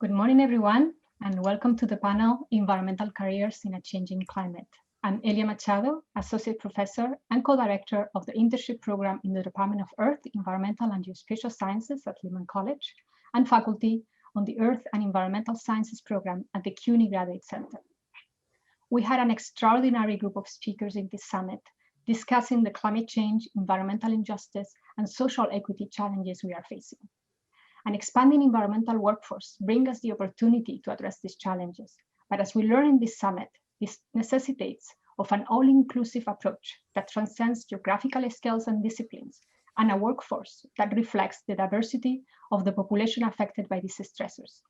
Good morning, everyone, and welcome to the panel, Environmental Careers in a Changing Climate. I'm Elia Machado, Associate Professor and Co-Director of the Internship Program in the Department of Earth, Environmental and Geospatial Sciences at Lehman College, and faculty on the Earth and Environmental Sciences Program at the CUNY Graduate Center. We had an extraordinary group of speakers in this summit, discussing the climate change, environmental injustice, and social equity challenges we are facing. An expanding environmental workforce brings us the opportunity to address these challenges. But as we learn in this summit, this necessitates of an all-inclusive approach that transcends geographical scales and disciplines, and a workforce that reflects the diversity of the population affected by these stressors.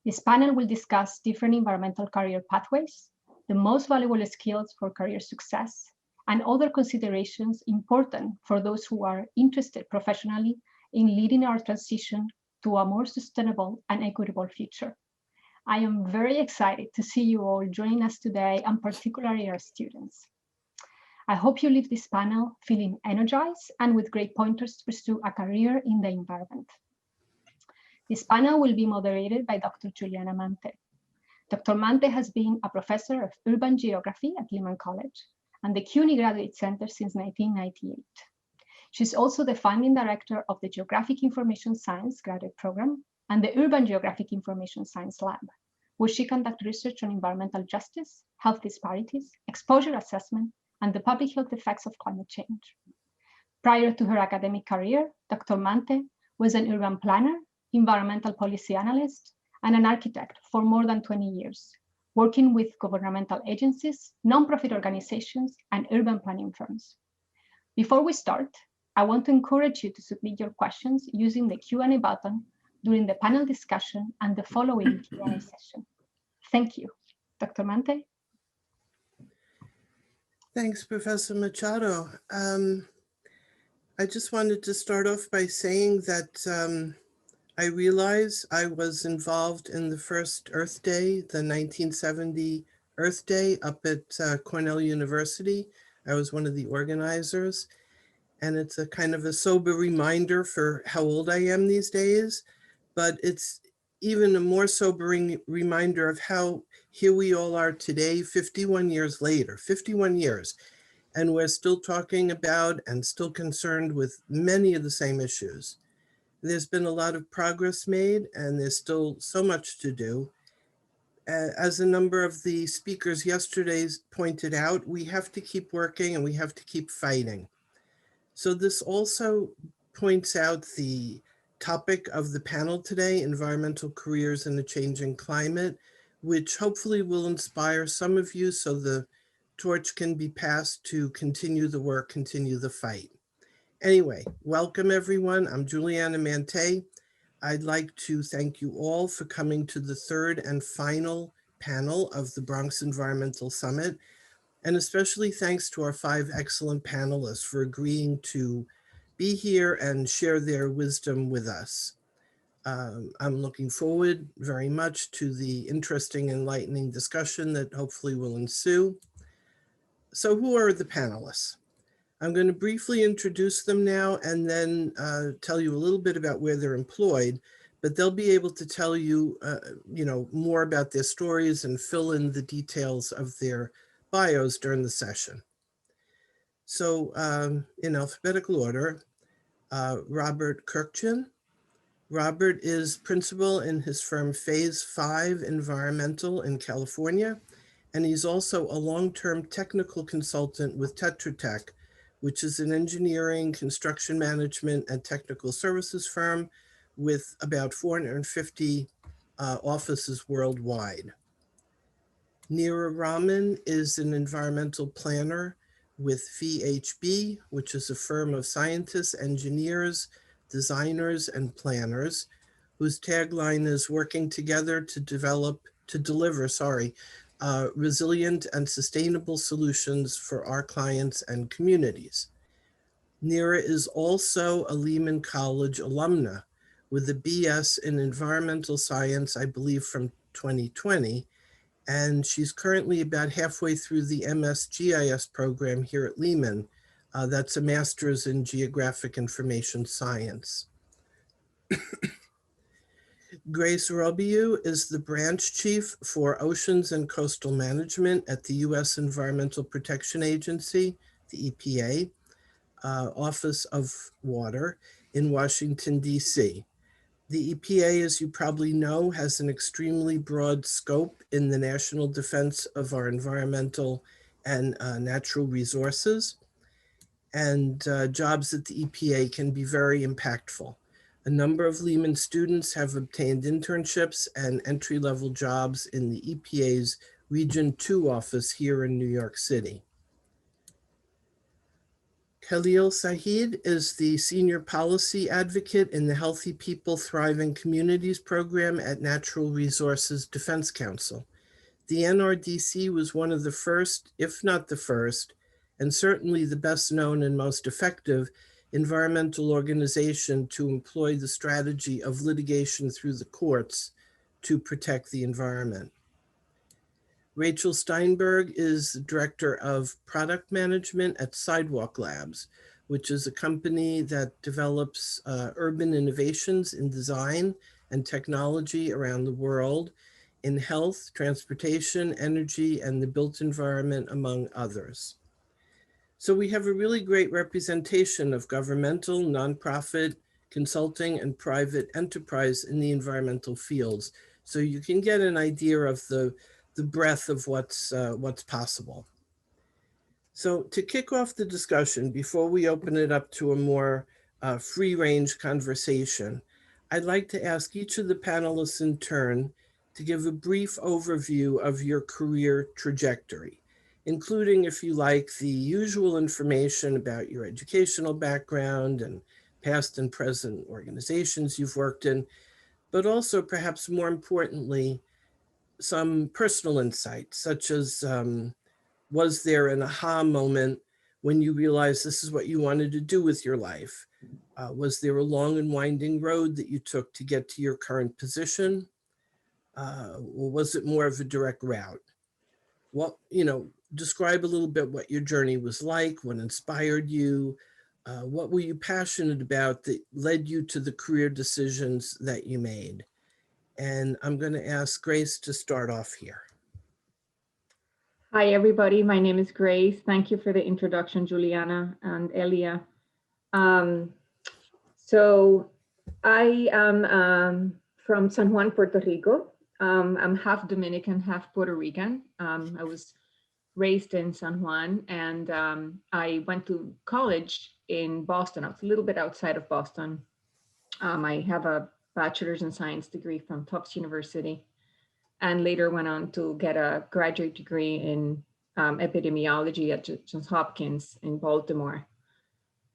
This panel will discuss different environmental career pathways, the most valuable skills for career success, and other considerations important for those who are interested professionally in leading our transition to a more sustainable and equitable future. I am very excited to see you all joining us today, and particularly our students. I hope you leave this panel feeling energized and with great pointers to pursue a career in the environment. This panel will be moderated by Dr. Juliana Maantay. Dr. Maantay has been a professor of urban geography at Lehman College and the CUNY Graduate Center since 1998. She's also the founding director of the Geographic Information Science graduate program and the Urban Geographic Information Science Lab, where she conducts research on environmental justice, health disparities, exposure assessment, and the public health effects of climate change. Prior to her academic career, Dr. Maantay was an urban planner, environmental policy analyst, and an architect for more than 20 years, working with governmental agencies, nonprofit organizations, and urban planning firms. Before we start, I want to encourage you to submit your questions using the Q&A button during the panel discussion and the following Q&A session. Thank you. Dr. Maantay? Thanks, Professor Machado. I just wanted to start off by saying that I realize I was involved in the first Earth Day, the 1970 Earth Day up at Cornell University. I was one of the organizers. And it's a kind of a sober reminder for how old I am these days, but it's even a more sobering reminder of how here we all are today, 51 years later, 51 years, and we're still talking about and still concerned with many of the same issues. There's been a lot of progress made, and there's still so much to do. As a number of the speakers yesterday pointed out, we have to keep working and we have to keep fighting. So this also points out the topic of the panel today, environmental careers in a changing climate, which hopefully will inspire some of you so the torch can be passed to continue the work, continue the fight. Anyway, welcome everyone. I'm Juliana Maantay. I'd like to thank you all for coming to the third and final panel of the Bronx Environmental Summit. And especially thanks to our 5 excellent panelists for agreeing to be here and share their wisdom with us. I'm looking forward very much to the interesting, enlightening discussion that hopefully will ensue. So who are the panelists? I'm going to briefly introduce them now and then tell you a little bit about where they're employed, but they'll be able to tell you, more about their stories and fill in the details of their bios during the session. So in alphabetical order, Robert Kirkchen. Robert is principal in his firm Phase 5 Environmental in California, and he's also a long-term technical consultant with Tetra Tech, which is an engineering, construction management, and technical services firm with about 450 offices worldwide. Nira Rahman is an environmental planner with VHB, which is a firm of scientists, engineers, designers, and planners, whose tagline is working together to deliver resilient and sustainable solutions for our clients and communities. Nira is also a Lehman College alumna with a BS in environmental science, I believe from 2020, and she's currently about halfway through the MS GIS program here at Lehman. That's a master's in geographic information science. Grace Robiou is the branch chief for Oceans and Coastal Management at the U.S. Environmental Protection Agency, the EPA, Office of Water in Washington, D.C. The EPA, as you probably know, has an extremely broad scope in the national defense of our environmental and natural resources. And jobs at the EPA can be very impactful. A number of Lehman students have obtained internships and entry-level jobs in the EPA's Region 2 office here in New York City. Khalil Shahyd is the Senior Policy Advocate in the Healthy People Thriving Communities program at Natural Resources Defense Council. The NRDC was one of the first, if not the first, and certainly the best known and most effective environmental organization to employ the strategy of litigation through the courts to protect the environment. Rachel Steinberg is the Director of Product Management at Sidewalk Labs, which is a company that develops urban innovations in design and technology around the world in health, transportation, energy, and the built environment, among others. So we have a really great representation of governmental, nonprofit, consulting, and private enterprise in the environmental fields. So you can get an idea of the breadth of what's possible. So to kick off the discussion, before we open it up to a more free-range conversation, I'd like to ask each of the panelists in turn to give a brief overview of your career trajectory, including, if you like, the usual information about your educational background and past and present organizations you've worked in, but also perhaps more importantly, some personal insights, such as was there an aha moment when you realized this is what you wanted to do with your life? Was there a long and winding road that you took to get to your current position? Or was it more of a direct route? Well, describe a little bit what your journey was like, what inspired you, what were you passionate about that led you to the career decisions that you made? And I'm going to ask Grace to start off here. Hi, everybody. My name is Grace. Thank you for the introduction, Juliana and Elia. So I am from San Juan, Puerto Rico. I'm half Dominican, half Puerto Rican. I was raised in San Juan, and I went to college in Boston. I was a little bit outside of Boston. I have a bachelor's in science degree from Tufts University, and later went on to get a graduate degree in epidemiology at Johns Hopkins in Baltimore.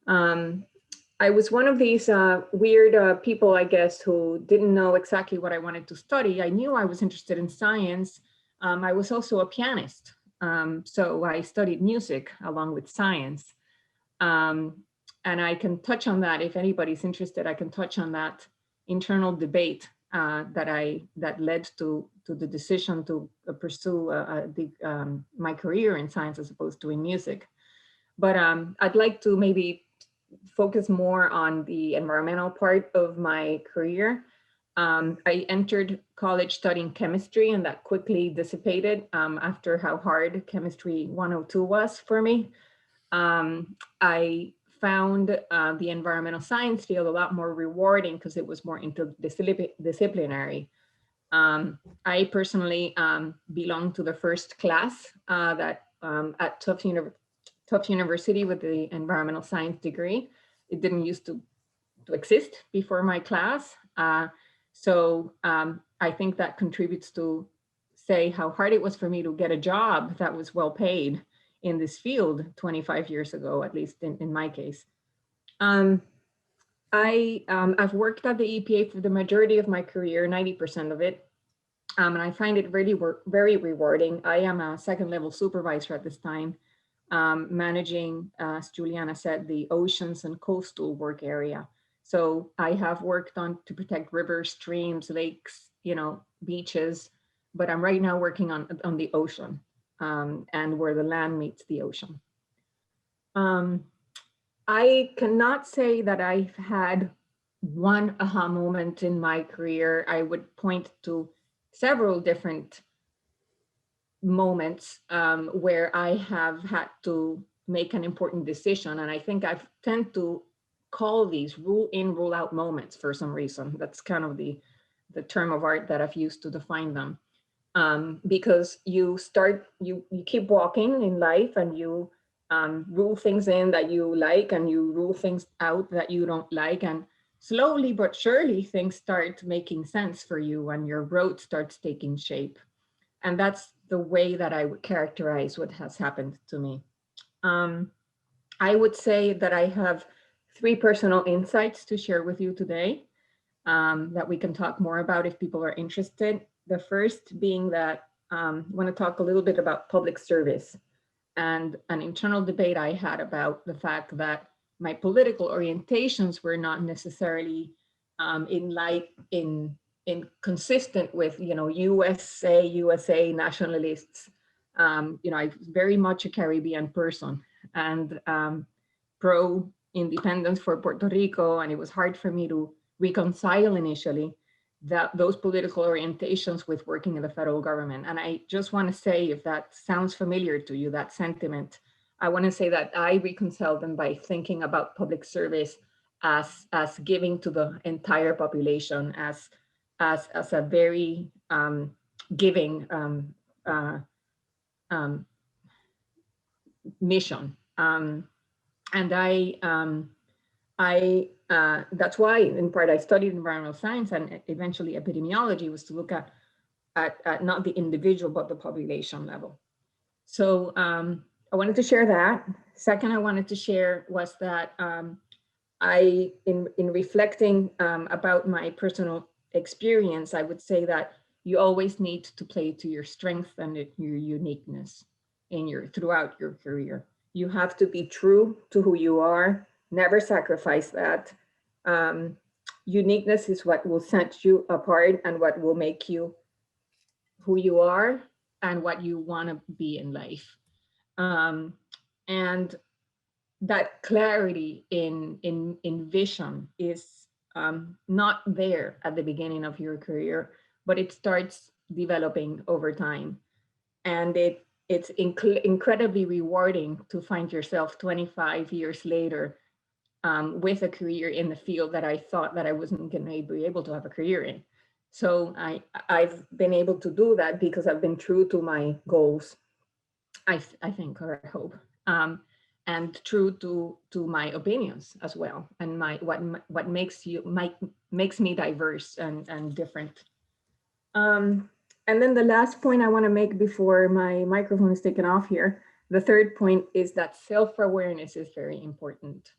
I was one of these weird people, I guess, who didn't know exactly what I wanted to study. I knew I was interested in science. I was also a pianist. So I studied music along with science. And I can touch on that if anybody's interested. I can touch on that internal debate that led to the decision to pursue my career in science as opposed to in music. But I'd like to maybe focus more on the environmental part of my career. I entered college studying chemistry, and that quickly dissipated after how hard Chemistry 102 was for me. I found the environmental science field a lot more rewarding because it was more interdisciplinary. I personally belong to the first class that at Tufts University with the environmental science degree. It didn't used to exist before my class. So I think that contributes to say how hard it was for me to get a job that was well paid in this field 25 years ago, at least in my case. I've worked at the EPA for the majority of my career, 90% of it. And I find it really very rewarding. I am a second level supervisor at this time, managing, as Juliana said, the oceans and coastal work area. So I have worked on to protect rivers, streams, lakes, beaches, but I'm right now working on the ocean and where the land meets the ocean. I cannot say that I've had one aha moment in my career, I would point to several different moments where I have had to make an important decision. And I think I tend to call these rule in, rule out moments for some reason. That's kind of the term of art that I've used to define them. Because you keep walking in life and you rule things in that you like and you rule things out that you don't like. And slowly but surely things start making sense for you and your road starts taking shape. And that's the way that I would characterize what has happened to me. I would say that I have 3 personal insights to share with you today that we can talk more about if people are interested. The first being that I want to talk a little bit about public service and an internal debate I had about the fact that my political orientations were not necessarily consistent with, USA nationalists. I'm very much a Caribbean person and pro independence for Puerto Rico, and it was hard for me to reconcile initially those political orientations with working in the federal government. And I just want to say, if that sounds familiar to you, that sentiment, I want to say that I reconcile them by thinking about public service as giving to the entire population, as a very giving mission. And that's why, in part, I studied environmental science and eventually epidemiology, was to look at not the individual, but the population level. So I wanted to share that. Second, I wanted to share was that in reflecting about my personal experience, I would say that you always need to play to your strength and your uniqueness throughout your career. You have to be true to who you are, never sacrifice that. Uniqueness is what will set you apart and what will make you who you are and what you want to be in life. And that clarity in vision is not there at the beginning of your career, but it starts developing over time. And it's incredibly rewarding to find yourself 25 years later with a career in the field that I thought that I wasn't going to be able to have a career in. So I've been able to do that because I've been true to my goals, I think, or I hope, and true to my opinions as well, and what makes me diverse and different. And then the last point I want to make before my microphone is taken off here, the third point is that self-awareness is very important.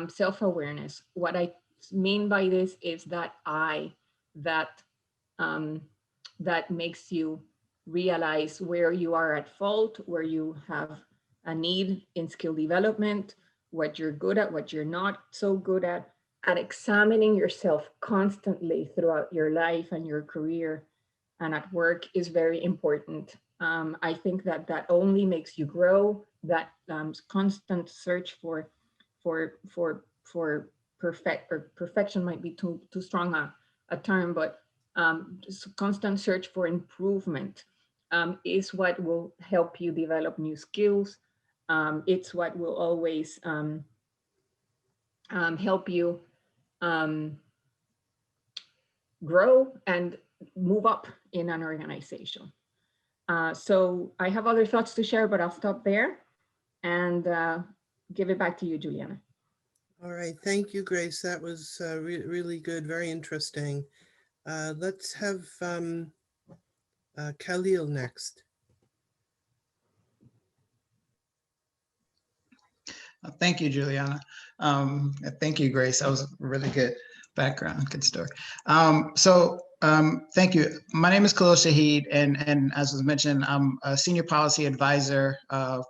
Self-awareness. What I mean by this is that that makes you realize where you are at fault, where you have a need in skill development, what you're good at, what you're not so good at, and examining yourself constantly throughout your life and your career and at work is very important. I think that only makes you grow. That constant search for perfection might be too strong a term, but just constant search for improvement is what will help you develop new skills. It's what will always help you grow and move up in an organization. So I have other thoughts to share, but I'll stop there and give it back to you, Juliana. All right, thank you, Grace. That was really good, very interesting. Let's have Khalil next. Thank you, Juliana. Thank you, Grace. That was a really good background, good story. Thank you. My name is Khalil Shahyd, and as was mentioned, I'm a senior policy advisor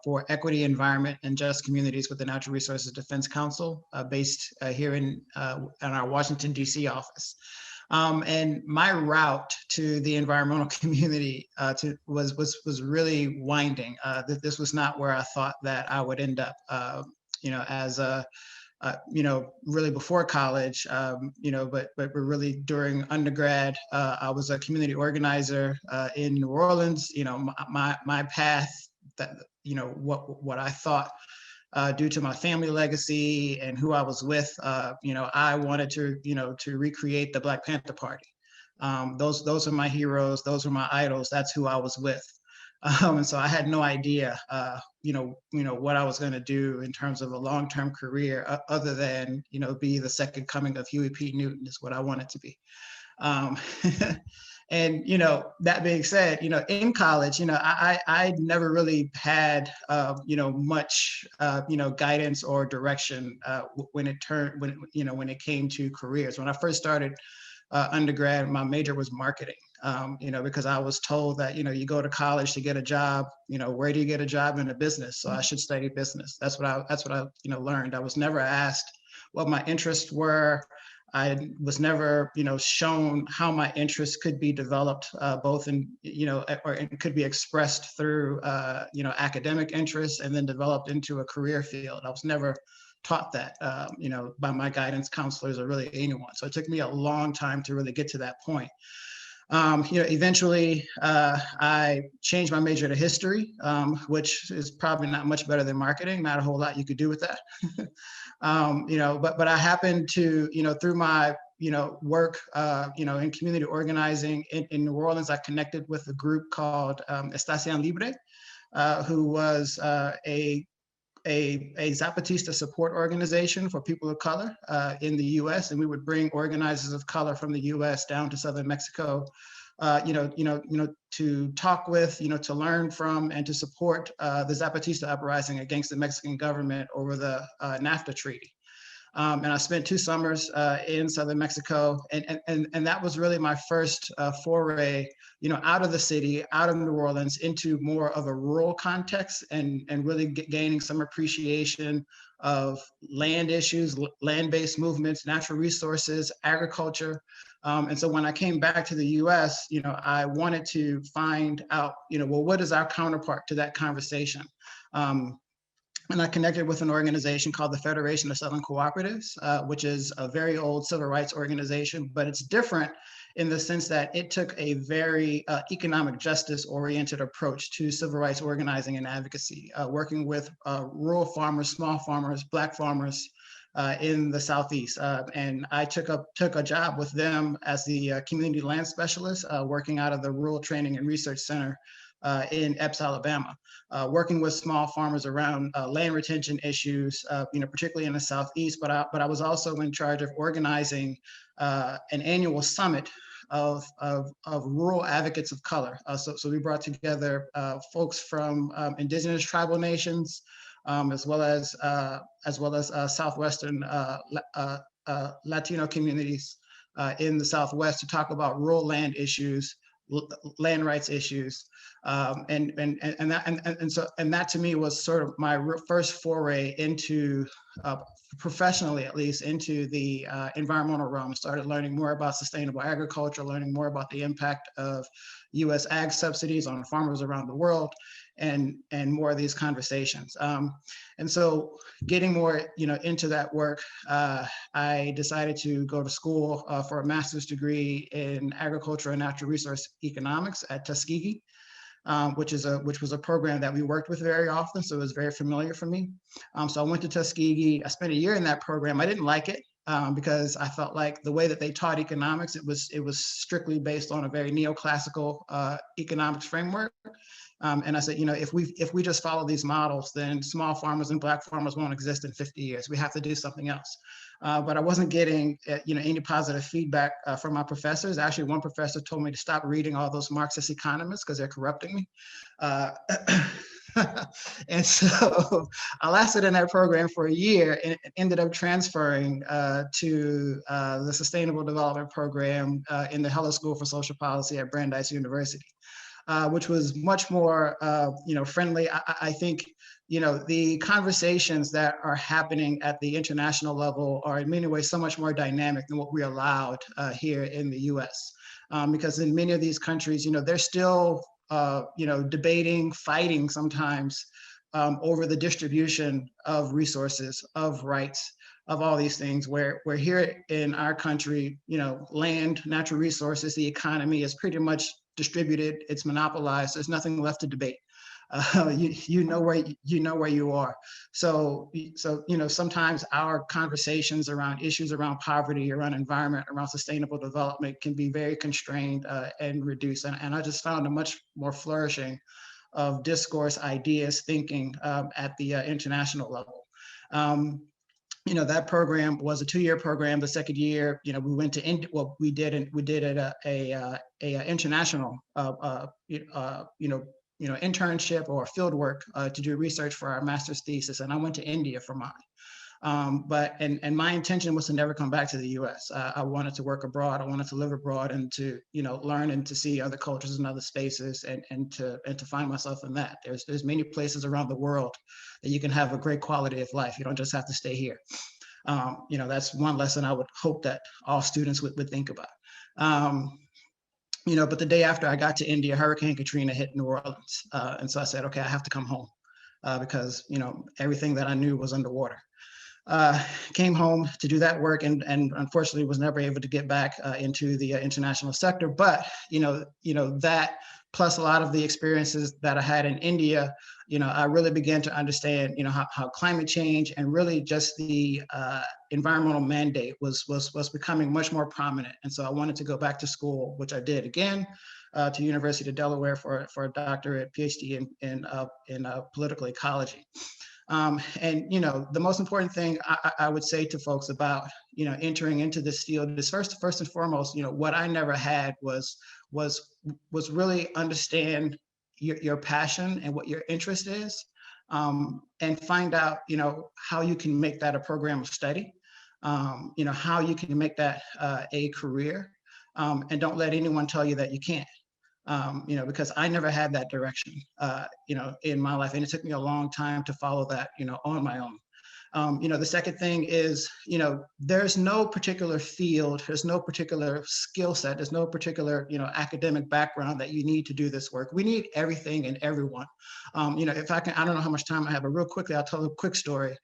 for equity, environment, and just communities with the Natural Resources Defense Council, based here in our Washington, D.C. office. And my route to the environmental community was really winding. This was not where I thought that I would end up. As a really before college, but really during undergrad, I was a community organizer in New Orleans. My path, that what I thought, due to my family legacy and who I was with, I wanted to recreate the Black Panther Party. Those are my heroes. Those are my idols. That's who I was with. And so I had no idea, what I was going to do in terms of a long-term career, other than, be the second coming of Huey P. Newton is what I wanted to be. And, that being said, in college, I never really had, much, guidance or direction when it came to careers. When I first started undergrad, my major was marketing, because I was told that, you go to college to get a job, where do you get a job in a business? So I should study business. That's what I learned. I was never asked what my interests were. I was never, shown how my interests could be developed, both in, or it could be expressed through, academic interests and then developed into a career field. I was never taught that, by my guidance counselors or really anyone. So it took me a long time to really get to that point. Eventually, I changed my major to history, which is probably not much better than marketing. Not a whole lot you could do with that. But I happened to, through my, work, in community organizing in New Orleans, I connected with a group called Estación Libre, who was a Zapatista support organization for people of color in the U.S. And we would bring organizers of color from the U.S. down to southern Mexico, to talk with, to learn from, and to support the Zapatista uprising against the Mexican government over the NAFTA treaty. And I spent 2 summers in southern Mexico, and that was really my first foray, out of the city, out of New Orleans, into more of a rural context, and really gaining some appreciation of land issues, land-based movements, natural resources, agriculture. And so when I came back to the U.S., I wanted to find out, well, what is our counterpart to that conversation? And I connected with an organization called the Federation of Southern Cooperatives, which is a very old civil rights organization, but it's different in the sense that it took a very economic justice oriented approach to civil rights organizing and advocacy, working with rural farmers, small farmers, Black farmers in the Southeast. And I took a job with them as the community land specialist, working out of the Rural Training and Research Center in Epps, Alabama, working with small farmers around land retention issues, particularly in the Southeast. But I was also in charge of organizing an annual summit of rural advocates of color. So we brought together folks from indigenous tribal nations, as well as Southwestern Latino communities in the Southwest to talk about rural land issues, land rights issues, and that to me was sort of my first foray into, professionally at least, into the environmental realm. Started learning more about sustainable agriculture, learning more about the impact of U.S. ag subsidies on farmers around the world, and more of these conversations. And so getting more into that work, I decided to go to school for a master's degree in agriculture and natural resource economics at Tuskegee, which was a program that we worked with very often, so it was very familiar for me. So I went to Tuskegee. I spent a year in that program. I didn't like it because I felt like the way that they taught economics, it was strictly based on a very neoclassical economics framework. And I said, if we just follow these models, then small farmers and Black farmers won't exist in 50 years. We have to do something else. But I wasn't getting, any positive feedback from my professors. Actually, one professor told me to stop reading all those Marxist economists because they're corrupting me. And so I lasted in that program for a year and ended up transferring to the Sustainable Development Program in the Heller School for Social Policy at Brandeis University. Which was much more, friendly. I think, the conversations that are happening at the international level are in many ways so much more dynamic than what we allowed here in the U.S. Because in many of these countries, they're still, debating, fighting sometimes over the distribution of resources, of rights, of all these things, where here in our country, land, natural resources, the economy is pretty much distributed, it's monopolized, there's nothing left to debate. You know where you are. So sometimes our conversations around issues around poverty, around environment, around sustainable development can be very constrained and reduced. And I just found a much more flourishing of discourse, ideas, thinking at the international level. That program was a 2-year program. The second year, we went to India. Well, we did a international, internship or field work to do research for our master's thesis, and I went to India for mine. But my intention was to never come back to the U.S. I wanted to work abroad. I wanted to live abroad and to learn and to see other cultures and other spaces and to find myself in that. There's many places around the world that you can have a great quality of life. You don't just have to stay here. That's one lesson I would hope that all students would think about. But the day after I got to India, Hurricane Katrina hit New Orleans. And so I said, okay, I have to come home because, everything that I knew was underwater. Came home to do that work and unfortunately was never able to get back into the international sector. But, that plus a lot of the experiences that I had in India, I really began to understand, how climate change and really just the environmental mandate was becoming much more prominent. And so I wanted to go back to school, which I did again, to University of Delaware for a doctorate, PhD in political ecology. And the most important thing I would say to folks about entering into this field is first and foremost, what I never had was really understand your passion and what your interest is, and find out how you can make that a program of study, how you can make that a career, and don't let anyone tell you that you can't. Because I never had that direction, in my life. And it took me a long time to follow that, on my own. The second thing is, there's no particular field, there's no particular skill set, there's no particular, academic background that you need to do this work. We need everything and everyone. If I can, I don't know how much time I have, but real quickly, I'll tell a quick story.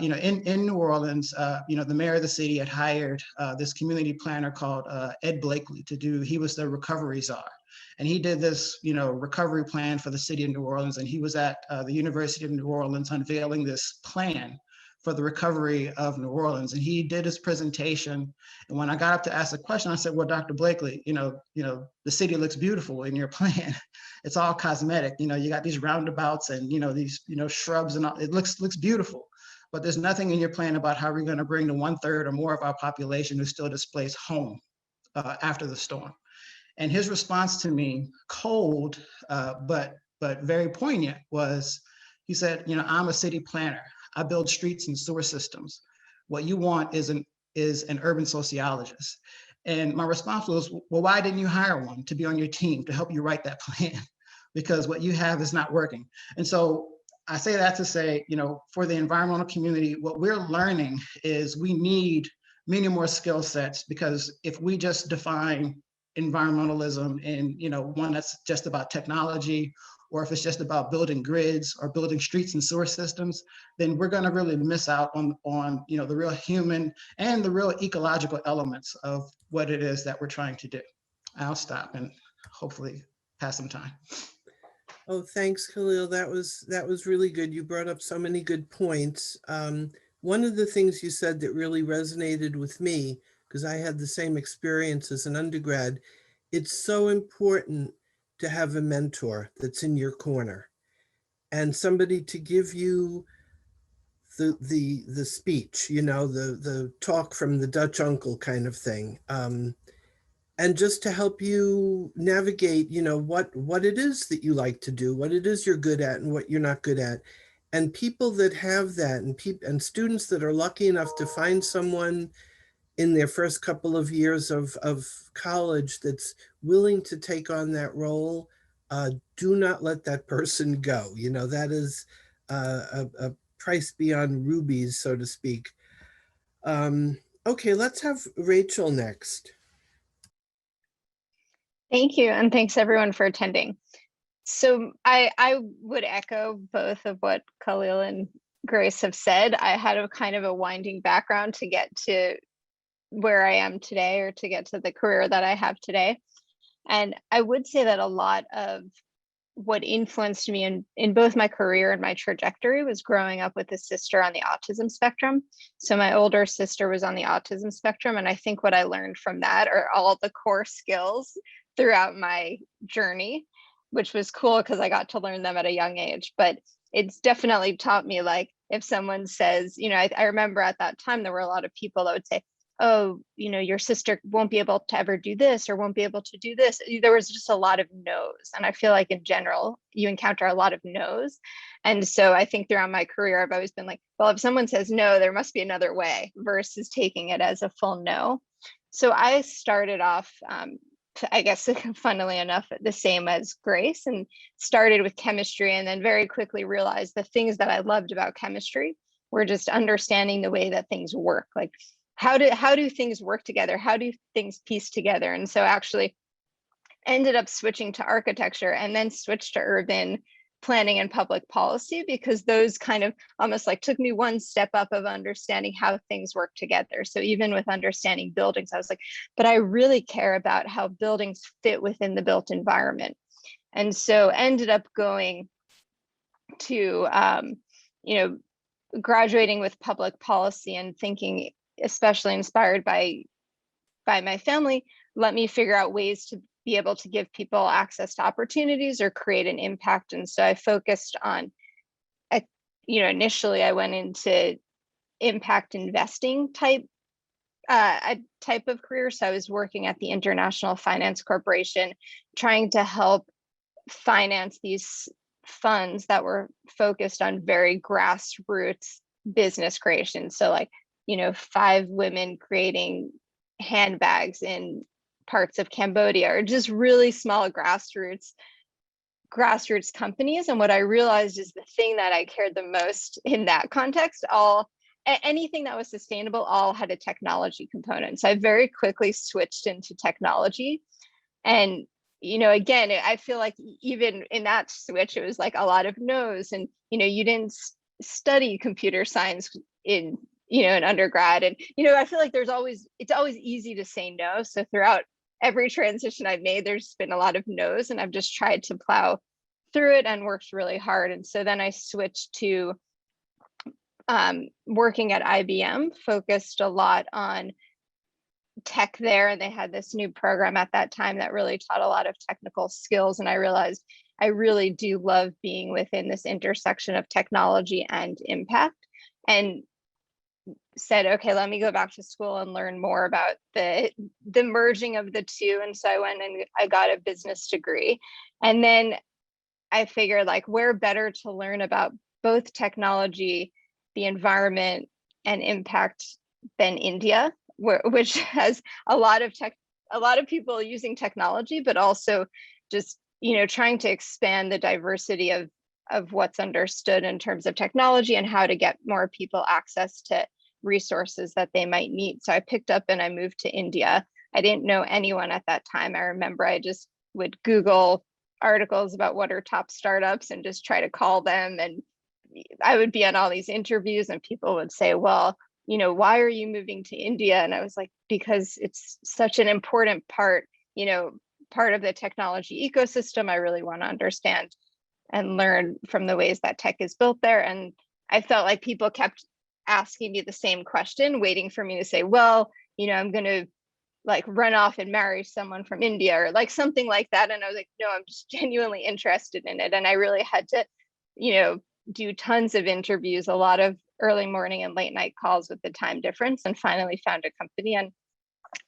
In New Orleans, the mayor of the city had hired this community planner called Ed Blakely he was the recovery czar. And he did this, recovery plan for the city of New Orleans. And he was at the University of New Orleans unveiling this plan for the recovery of New Orleans. And he did his presentation. And when I got up to ask the question, I said, well, Dr. Blakely, the city looks beautiful in your plan. It's all cosmetic. You got these roundabouts and, these, shrubs and all. It looks beautiful. But there's nothing in your plan about how we're going to bring the 1/3 or more of our population who's still displaced home after the storm. And his response to me, cold, but very poignant, was, he said, I'm a city planner. I build streets and sewer systems. What you want is an urban sociologist. And my response was, well, why didn't you hire one to be on your team to help you write that plan? Because what you have is not working. And so I say that to say, for the environmental community, what we're learning is we need many more skill sets, because if we just define environmentalism in one that's just about technology, or if it's just about building grids or building streets and sewer systems, then we're going to really miss out on the real human and the real ecological elements of what it is that we're trying to do. I'll stop and hopefully pass some time. Oh, thanks, Khalil. That was really good. You brought up so many good points. One of the things you said that really resonated with me, because I had the same experience as an undergrad, it's so important to have a mentor that's in your corner and somebody to give you the speech, the talk from the Dutch uncle kind of thing. And just to help you navigate, what it is that you like to do, what it is you're good at and what you're not good at. And people that have that, and students that are lucky enough to find someone in their first couple of years of college that's willing to take on that role, do not let that person go. That is a price beyond rubies, so to speak. Okay, let's have Rachel next. Thank you, and thanks everyone for attending. So I would echo both of what Khalil and Grace have said, I had a kind of a winding background to get to where I am today, or to get to the career that I have today. And I would say that a lot of what influenced me in both my career and my trajectory was growing up with a sister on the autism spectrum. So my older sister was on the autism spectrum. And I think what I learned from that are all the core skills throughout my journey, which was cool because I got to learn them at a young age. But it's definitely taught me, like, if someone says, I remember at that time, there were a lot of people that would say, oh, your sister won't be able to ever do this or won't be able to do this. There was just a lot of no's. And I feel like in general, you encounter a lot of no's. And so I think throughout my career, I've always been like, well, if someone says no, there must be another way, versus taking it as a full no. So I started off, I guess, funnily enough, the same as Grace, and started with chemistry, and then very quickly realized the things that I loved about chemistry were just understanding the way that things work. Like, how do things work together? How do things piece together? And so actually ended up switching to architecture, and then switched to urban planning and public policy, because those kind of almost like took me one step up of understanding how things work together. So even with understanding buildings, I was like, but I really care about how buildings fit within the built environment. And so ended up going to, graduating with public policy, and thinking, especially inspired by my family, let me figure out ways to be able to give people access to opportunities or create an impact. And so I focused on, initially I went into impact investing type of career. So I was working at the International Finance Corporation, trying to help finance these funds that were focused on very grassroots business creation. So like, 5 women creating handbags in parts of Cambodia, or just really small grassroots companies. And what I realized is the thing that I cared the most in that context, anything that was sustainable, all had a technology component. So I very quickly switched into technology. And, again, I feel like even in that switch, it was like a lot of no's, and, you didn't study computer science in undergrad. And, I feel like it's always easy to say no. So throughout every transition I've made, there's been a lot of no's, and I've just tried to plow through it and worked really hard. And so then I switched to working at IBM, focused a lot on tech there. And they had this new program at that time that really taught a lot of technical skills. And I realized I really do love being within this intersection of technology and impact, and said, okay, let me go back to school and learn more about the merging of the two. And so I went and I got a business degree. And then I figured, like, where better to learn about both technology, the environment, and impact than India, which has a lot of people using technology, but also just, trying to expand the diversity of what's understood in terms of technology, and how to get more people access to resources that they might need. So I picked up and I moved to India. I didn't know anyone at that time. I remember I just would Google articles about what are top startups and just try to call them. And I would be on all these interviews, and people would say, well, why are you moving to India? And I was like, because it's such an important part of the technology ecosystem. I really want to understand and learn from the ways that tech is built there. And I felt like people kept asking me the same question, waiting for me to say, well, I'm going to like run off and marry someone from India, or like something like that. And I was like, no, I'm just genuinely interested in it. And I really had to, do tons of interviews, a lot of early morning and late night calls with the time difference, and finally found a company, and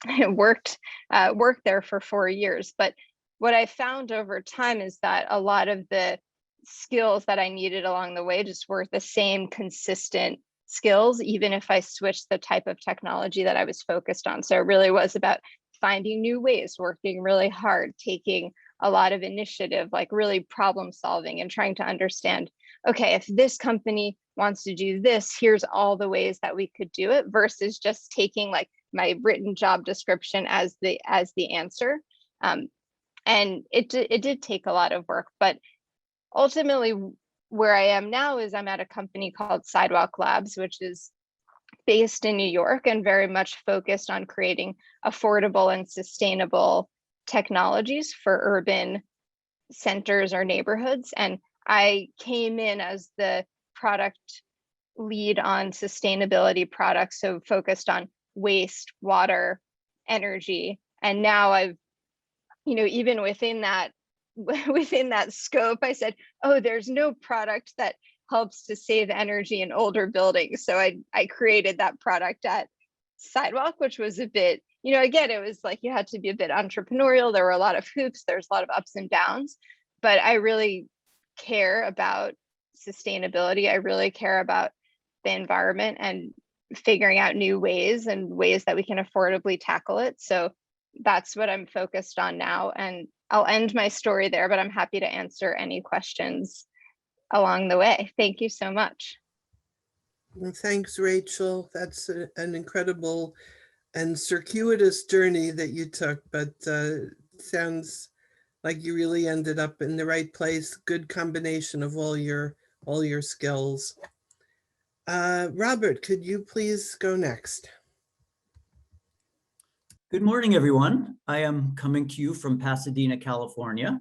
I worked there for 4 years. But what I found over time is that a lot of the skills that I needed along the way just were the same consistent skills, even if I switched the type of technology that I was focused on. So it really was about finding new ways, working really hard, taking a lot of initiative, like really problem solving, and trying to understand, okay, if this company wants to do this, here's all the ways that we could do it, versus just taking like my written job description as the answer. And it did take a lot of work, but ultimately where I am now is I'm at a company called Sidewalk Labs, which is based in New York and very much focused on creating affordable and sustainable technologies for urban centers or neighborhoods. And I came in as the product lead on sustainability products, so focused on waste, water, energy. And now I've, even within that scope, I said, oh, there's no product that helps to save energy in older buildings. So I created that product at Sidewalk, which was a bit, again, it was like you had to be a bit entrepreneurial. There were a lot of hoops, there's a lot of ups and downs, but I really care about sustainability. I really care about the environment and figuring out new ways and ways that we can affordably tackle it. So that's what I'm focused on now. And I'll end my story there, but I'm happy to answer any questions along the way. Thank you so much. Well, thanks, Rachel. That's an incredible and circuitous journey that you took, but sounds like you really ended up in the right place. Good combination of all your skills. Robert, could you please go next? Good morning, everyone. I am coming to you from Pasadena, California.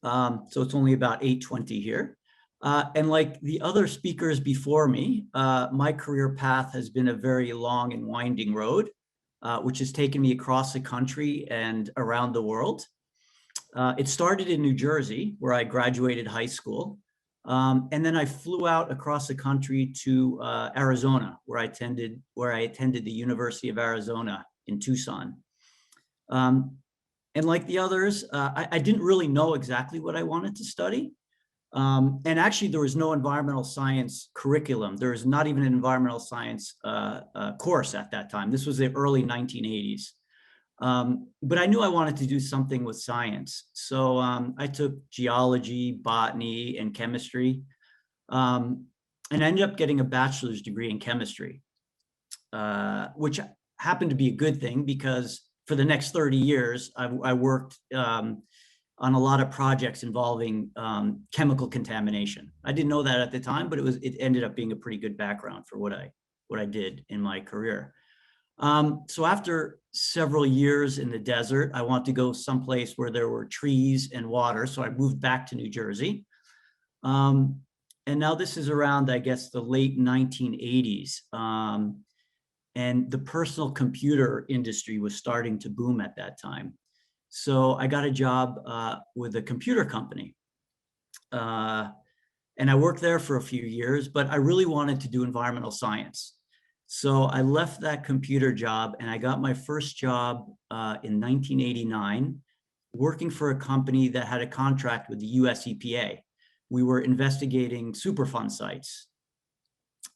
So it's only about 8:20 here. And like the other speakers before me, my career path has been a very long and winding road, which has taken me across the country and around the world. It started in New Jersey, where I graduated high school. And then I flew out across the country to Arizona, where I attended the University of Arizona in Tucson. And like the others, I didn't really know exactly what I wanted to study. And actually, there was no environmental science curriculum. There was not even an environmental science course at that time. This was the early 1980s. But I knew I wanted to do something with science. So I took geology, botany, and chemistry, and I ended up getting a bachelor's degree in chemistry, which happened to be a good thing because for the next 30 years, I worked on a lot of projects involving chemical contamination. I didn't know that at the time, but it ended up being a pretty good background for what I did in my career. So after several years in the desert, I wanted to go someplace where there were trees and water. So I moved back to New Jersey. And now this is around, I guess, the late 1980s. And the personal computer industry was starting to boom at that time. So I got a job with a computer company. And I worked there for a few years, but I really wanted to do environmental science. So I left that computer job and I got my first job in 1989, working for a company that had a contract with the US EPA. We were investigating Superfund sites.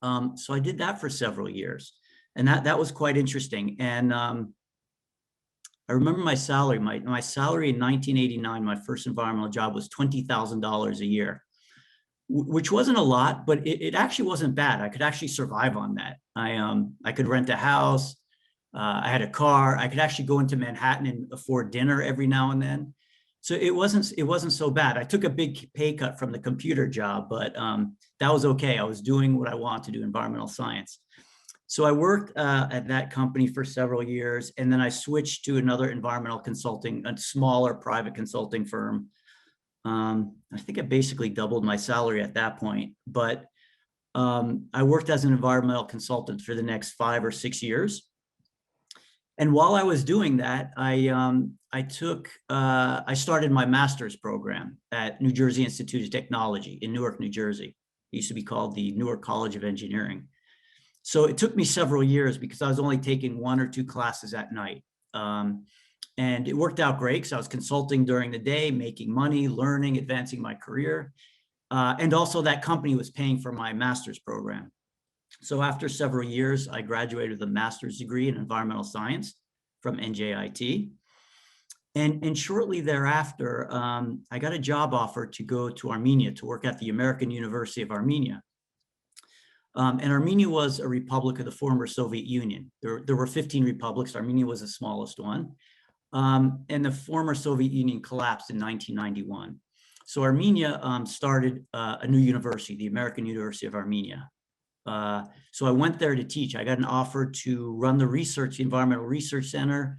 So I did that for several years, and that was quite interesting. And I remember my salary. My salary in 1989, my first environmental job, was $20,000 a year, which wasn't a lot, but it actually wasn't bad. I could actually survive on that. I could rent a house. I had a car. I could actually go into Manhattan and afford dinner every now and then. So it wasn't so bad. I took a big pay cut from the computer job, but that was okay. I was doing what I wanted to do, environmental science. So I worked at that company for several years, and then I switched to another environmental consulting, a smaller private consulting firm. I think I basically doubled my salary at that point, but I worked as an environmental consultant for the next 5 or 6 years. And while I was doing that, I started my master's program at New Jersey Institute of Technology in Newark, New Jersey. It used to be called the Newark College of Engineering. So it took me several years because I was only taking 1 or 2 classes at night. And it worked out great because I was consulting during the day, making money, learning, advancing my career. And also that company was paying for my master's program. So after several years, I graduated with a master's degree in environmental science from NJIT. And shortly thereafter, I got a job offer to go to Armenia to work at the American University of Armenia. And Armenia was a republic of the former Soviet Union. There were 15 republics. Armenia was the smallest one. And the former Soviet Union collapsed in 1991. So Armenia started a new university, the American University of Armenia. So I went there to teach. I got an offer to run the Environmental Research Center,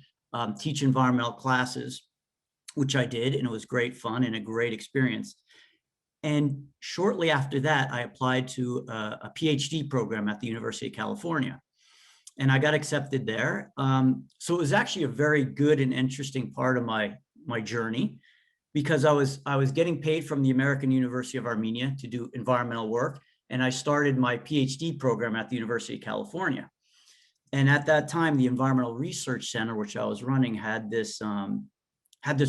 teach environmental classes, which I did, and it was great fun and a great experience. And shortly after that, I applied to a PhD program at the University of California, and I got accepted there. So it was actually a very good and interesting part of my journey, because I was getting paid from the American University of Armenia to do environmental work, and I started my PhD program at the University of California. And at that time, the Environmental Research Center, which I was running, had this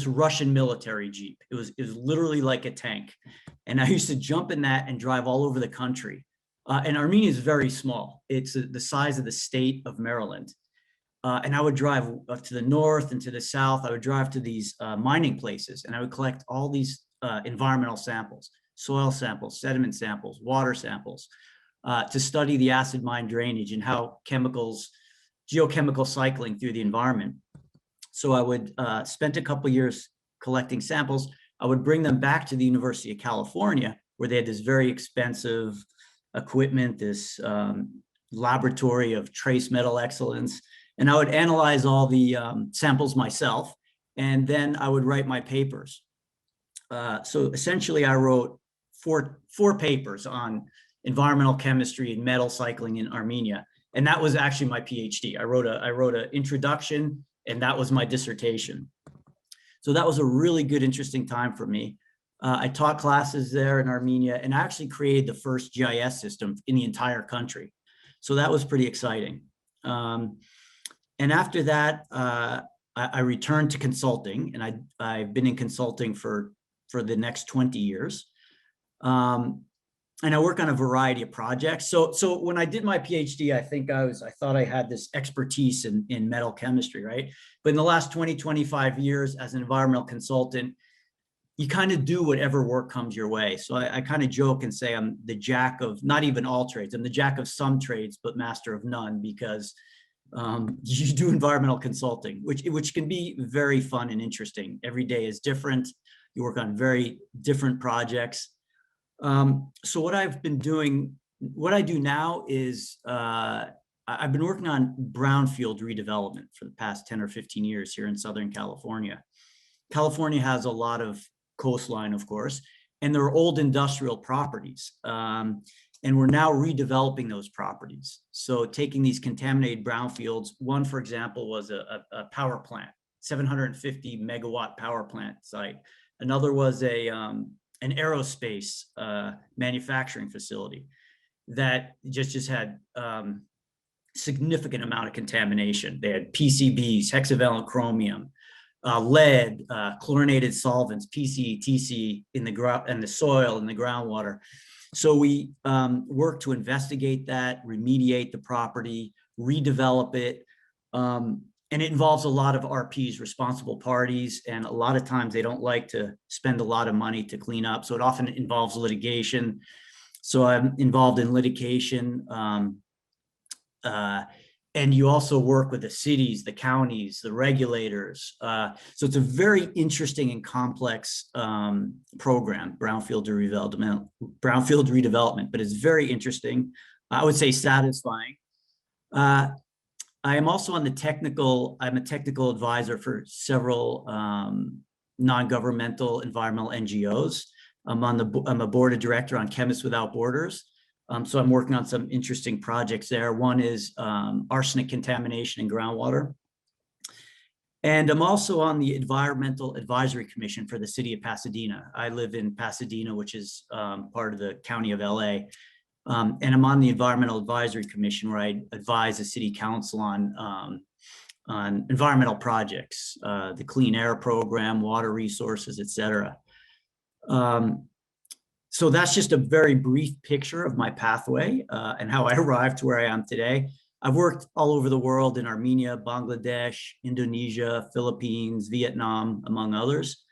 Russian military Jeep. It was literally like a tank. And I used to jump in that and drive all over the country. And Armenia is very small. It's the size of the state of Maryland. And I would drive up to the north and to the south. I would drive to these mining places, and I would collect all these environmental samples, soil samples, sediment samples, water samples, to study the acid mine drainage and how geochemical cycling through the environment. So I would spend a couple years collecting samples. I would bring them back to the University of California, where they had this very expensive equipment, this laboratory of trace metal excellence. And I would analyze all the samples myself, and then I would write my papers. So essentially, I wrote four papers on environmental chemistry and metal cycling in Armenia, and that was actually my PhD. I wrote an introduction, and that was my dissertation. So that was a really good, interesting time for me. I taught classes there in Armenia, and I actually created the first GIS system in the entire country. So that was pretty exciting. And after that, I returned to consulting, and I've been in consulting for the next 20 years. And I work on a variety of projects. So when I did my PhD, I thought I had this expertise in metal chemistry, right? But in the last 20, 25 years as an environmental consultant, you kind of do whatever work comes your way. So I kind of joke and say I'm the jack of not even all trades. I'm the jack of some trades, but master of none, because you do environmental consulting, which can be very fun and interesting. Every day is different. You work on very different projects. So what I've been doing, what I do now is I've been working on brownfield redevelopment for the past 10 or 15 years here in Southern California. California has a lot of coastline, of course, and there are old industrial properties. And we're now redeveloping those properties. So taking these contaminated brownfields, one, for example, was a power plant, 750 megawatt power plant site. Another was an aerospace manufacturing facility that just had significant amount of contamination. They had PCBs, hexavalent chromium, lead, chlorinated solvents, PCE, TCE in the soil, in the groundwater. So we work to investigate that, remediate the property, redevelop it. And it involves a lot of RPs, responsible parties, and a lot of times they don't like to spend a lot of money to clean up. So it often involves litigation. So I'm involved in litigation. And you also work with the cities, the counties, the regulators. So it's a very interesting and complex program, Brownfield Redevelopment, but it's very interesting. I would say satisfying. I am also on I'm a technical advisor for several non-governmental environmental NGOs. I'm a board of director on Chemists Without Borders. So I'm working on some interesting projects there. One is arsenic contamination in groundwater. And I'm also on the Environmental Advisory Commission for the city of Pasadena. I live in Pasadena, which is part of the county of LA. And I'm on the Environmental Advisory Commission, where I advise the city council on environmental projects, the clean air program, water resources, et cetera. So that's just a very brief picture of my pathway and how I arrived to where I am today. I've worked all over the world in Armenia, Bangladesh, Indonesia, Philippines, Vietnam, among others.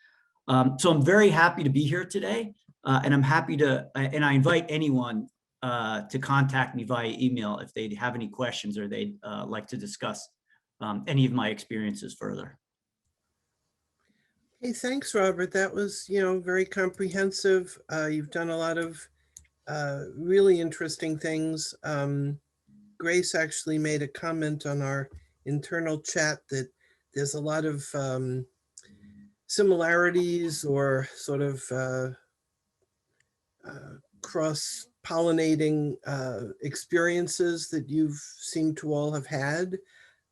So I'm very happy to be here today. And I'm happy to, and I invite anyone to contact me via email if they have any questions or they'd like to discuss any of my experiences further. Hey, thanks, Robert. That was, very comprehensive. You've done a lot of really interesting things. Grace actually made a comment on our internal chat that there's a lot of similarities or sort of cross-pollinating experiences that you've seemed to all have had.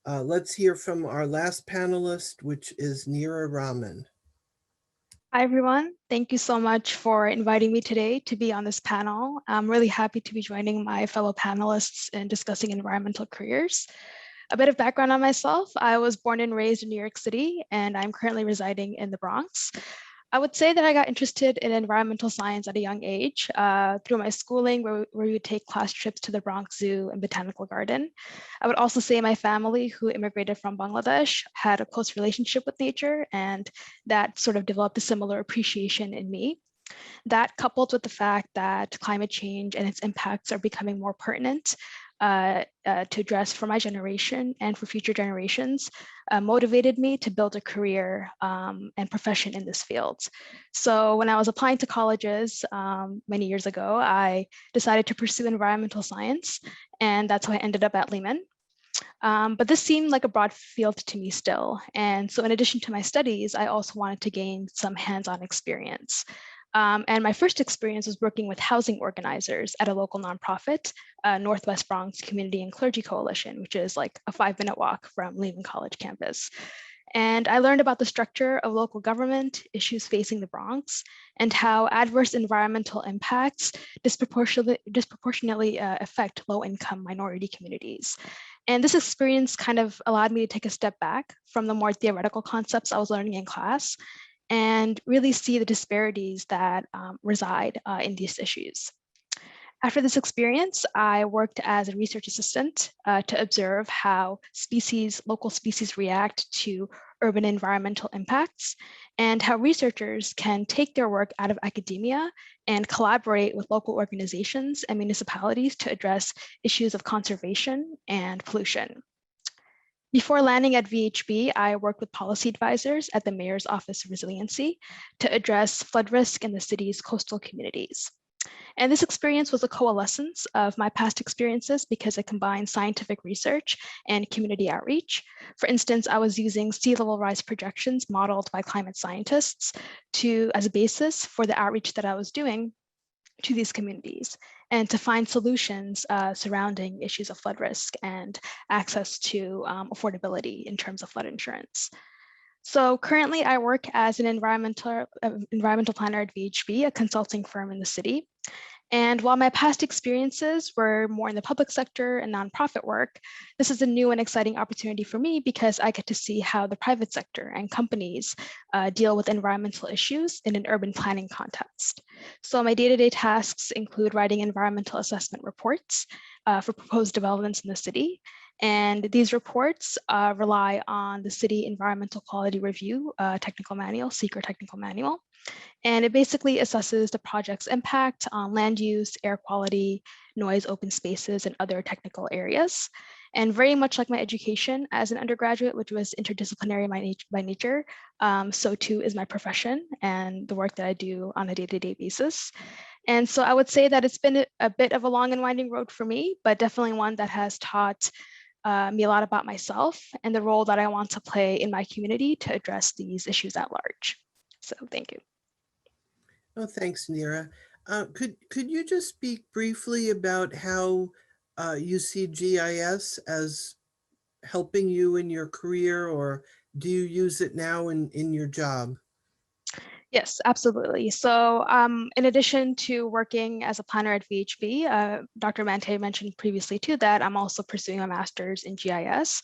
Let's hear from our last panelist, which is Nira Rahman. Hi, everyone. Thank you so much for inviting me today to be on this panel. I'm really happy to be joining my fellow panelists in discussing environmental careers. A bit of background on myself. I was born and raised in New York City, and I'm currently residing in the Bronx. I would say that I got interested in environmental science at a young age through my schooling, where we would take class trips to the Bronx Zoo and Botanical Garden. I would also say my family, who immigrated from Bangladesh, had a close relationship with nature, and that sort of developed a similar appreciation in me. That, coupled with the fact that climate change and its impacts are becoming more pertinent to address for my generation and for future generations, motivated me to build a career and profession in this field. So when I was applying to colleges many years ago, I decided to pursue environmental science, and that's how I ended up at Lehman. But this seemed like a broad field to me still. And so in addition to my studies, I also wanted to gain some hands-on experience. And my first experience was working with housing organizers at a local nonprofit, Northwest Bronx Community and Clergy Coalition, which is like a 5-minute walk from Lehman College campus. And I learned about the structure of local government, issues facing the Bronx, and how adverse environmental impacts disproportionately affect low-income minority communities. And this experience kind of allowed me to take a step back from the more theoretical concepts I was learning in class and really see the disparities that reside in these issues. After this experience, I worked as a research assistant to observe how local species react to urban environmental impacts, and how researchers can take their work out of academia and collaborate with local organizations and municipalities to address issues of conservation and pollution. Before landing at VHB, I worked with policy advisors at the Mayor's Office of Resiliency to address flood risk in the city's coastal communities. And this experience was a coalescence of my past experiences because it combined scientific research and community outreach. For instance, I was using sea level rise projections modeled by climate scientists as a basis for the outreach that I was doing to these communities, and to find solutions surrounding issues of flood risk and access to affordability in terms of flood insurance. So currently I work as an environmental planner at VHB, a consulting firm in the city. And while my past experiences were more in the public sector and nonprofit work, this is a new and exciting opportunity for me because I get to see how the private sector and companies deal with environmental issues in an urban planning context. So my day-to-day tasks include writing environmental assessment reports for proposed developments in the city. And these reports rely on the City Environmental Quality Review Technical Manual, secret technical manual. And it basically assesses the project's impact on land use, air quality, noise, open spaces, and other technical areas. And very much like my education as an undergraduate, which was interdisciplinary by nature, so too is my profession and the work that I do on a day-to-day basis. And so I would say that it's been a bit of a long and winding road for me, but definitely one that has taught me a lot about myself and the role that I want to play in my community to address these issues at large. So thank you. Oh, thanks, Nira. Could you just speak briefly about how you see GIS as helping you in your career, or do you use it now in your job? Yes, absolutely. So in addition to working as a planner at VHB, Dr. Maantay mentioned previously too that I'm also pursuing a master's in GIS.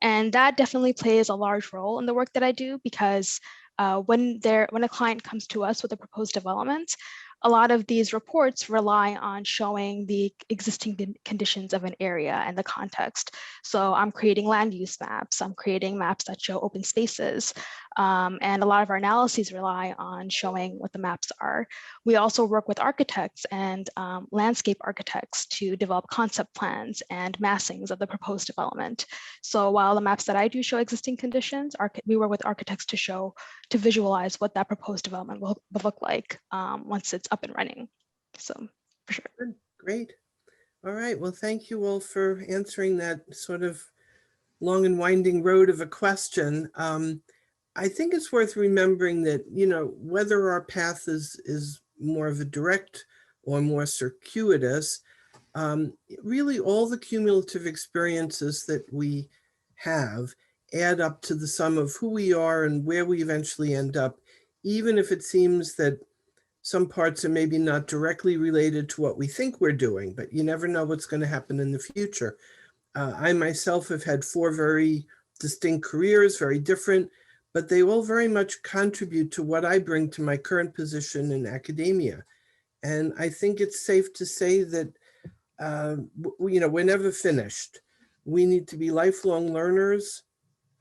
And that definitely plays a large role in the work that I do because when a client comes to us with a proposed development, a lot of these reports rely on showing the existing conditions of an area and the context. So I'm creating land use maps, I'm creating maps that show open spaces, And a lot of our analyses rely on showing what the maps are. We also work with architects and landscape architects to develop concept plans and massings of the proposed development. So while the maps that I do show existing conditions, we work with architects to visualize what that proposed development will look like once it's up and running. So for sure. Good. Great. All right. Well, thank you all for answering that sort of long and winding road of a question. I think it's worth remembering that, you know, whether our path is more of a direct or more circuitous, really all the cumulative experiences that we have add up to the sum of who we are and where we eventually end up, even if it seems that some parts are maybe not directly related to what we think we're doing, but you never know what's going to happen in the future. I myself have had 4 very distinct careers, very different, but they all very much contribute to what I bring to my current position in academia. And I think it's safe to say that, you know, we're never finished. We need to be lifelong learners.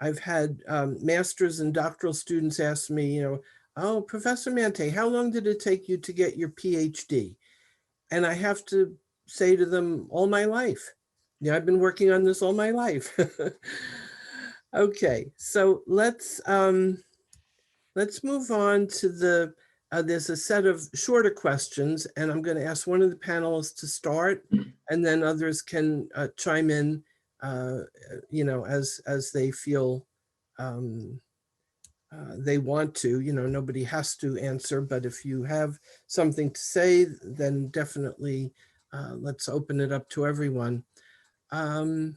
I've had master's and doctoral students ask me, you know, oh, Professor Maantay, how long did it take you to get your PhD? And I have to say to them, all my life. Yeah, I've been working on this all my life. Okay, so let's move on to the, there's a set of shorter questions, and I'm going to ask one of the panelists to start, and then others can chime in, you know, as they feel they want to. You know, nobody has to answer, but if you have something to say, then definitely let's open it up to everyone. And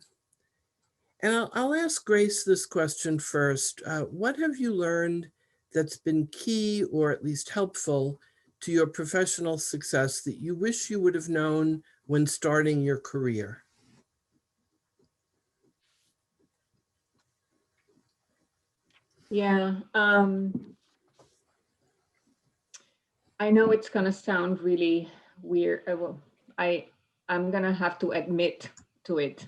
I'll ask Grace this question first. What have you learned that's been key or at least helpful to your professional success that you wish you would have known when starting your career? Yeah, I know it's gonna sound really weird. Well, I'm gonna have to admit to it.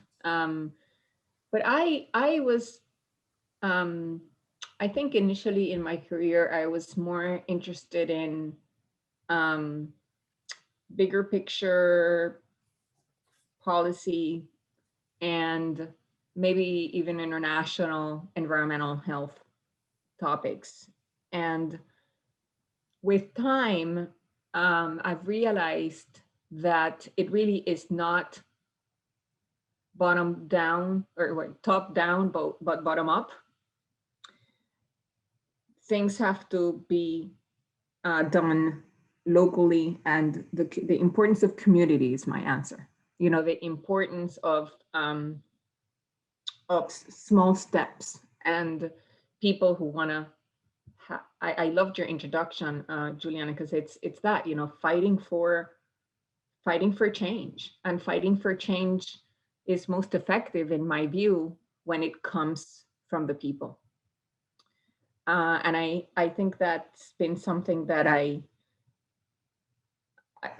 But I was, I think initially in my career, I was more interested in bigger picture policy and maybe even international environmental health topics. And with time, I've realized that it really is not bottom down or top down, but bottom up. Things have to be done locally, and the importance of community is my answer. You know, the importance of small steps and people who want to. I loved your introduction, Juliana, because it's that, you know, fighting for change, and fighting for change is most effective, in my view, when it comes from the people. And I think that's been something that I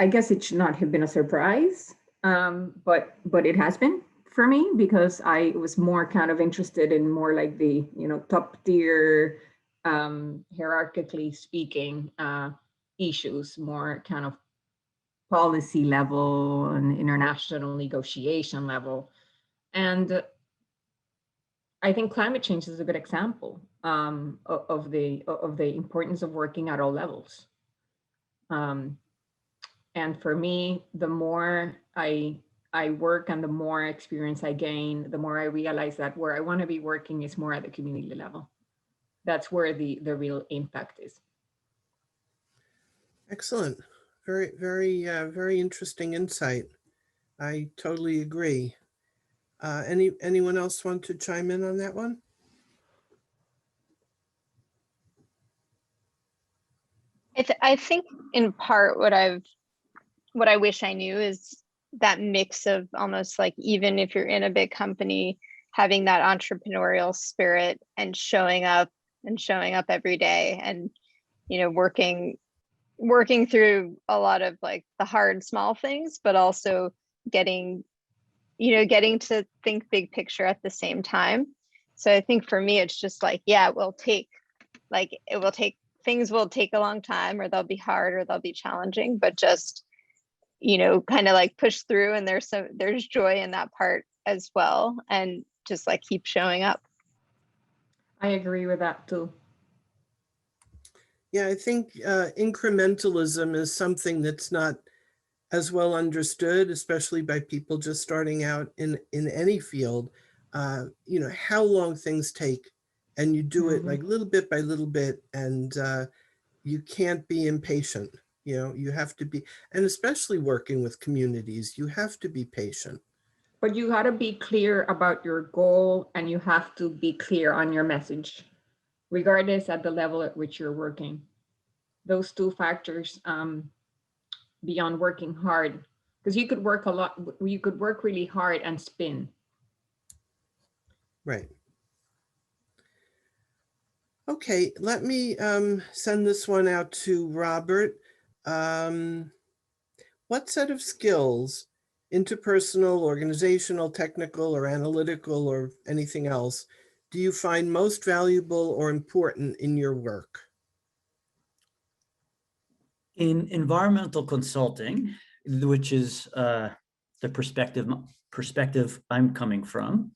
guess it should not have been a surprise, but it has been for me, because I was more kind of interested in more like the, you know, top tier, hierarchically speaking, issues, more kind of policy level and international negotiation level. And I think climate change is a good example of the importance of working at all levels. And for me, the more I work and the more experience I gain, the more I realize that where I want to be working is more at the community level. That's where the real impact is. Excellent. Very, very, very interesting insight. I totally agree. Anyone else want to chime in on that one? I think in part what I wish I knew is that mix of almost like, even if you're in a big company, having that entrepreneurial spirit and showing up every day, and, you know, working through a lot of like the hard small things, but also getting to think big picture at the same time. So I think for me, it's just like, yeah, it will take like things will take a long time, or they'll be hard, or they'll be challenging, but just, kind of like push through, and there's joy in that part as well, and just like keep showing up. I agree with that too. Yeah, I think incrementalism is something that's not as well understood, especially by people just starting out in any field. How long things take, and you do it like little bit by little bit, and you can't be impatient. You have to be, and especially working with communities, you have to be patient. But you got to be clear about your goal, and you have to be clear on your message, regardless at the level at which you're working. Those two factors, beyond working hard, because you could work really hard and spin. Right. Okay, let me send this one out to Robert. What set of skills, interpersonal, organizational, technical, or analytical, or anything else, do you find most valuable or important in your work? In environmental consulting, which is the perspective I'm coming from,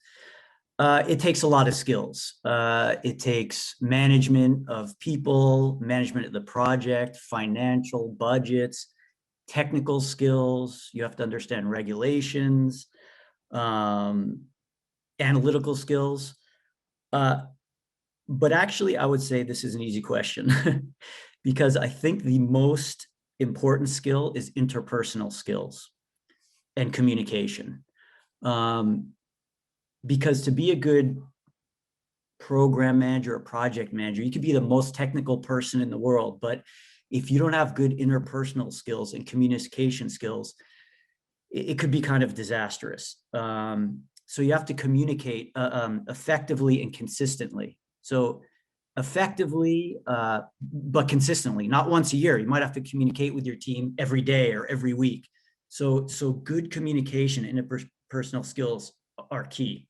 it takes a lot of skills. It takes management of people, management of the project, financial budgets, technical skills. You have to understand regulations, analytical skills. But actually, I would say this is an easy question because I think the most important skill is interpersonal skills and communication. Because to be a good program manager or project manager, you could be the most technical person in the world, but if you don't have good interpersonal skills and communication skills, it could be kind of disastrous. So you have to communicate effectively and consistently. So effectively, but consistently, not once a year. You might have to communicate with your team every day or every week. So good communication and interpersonal skills are key.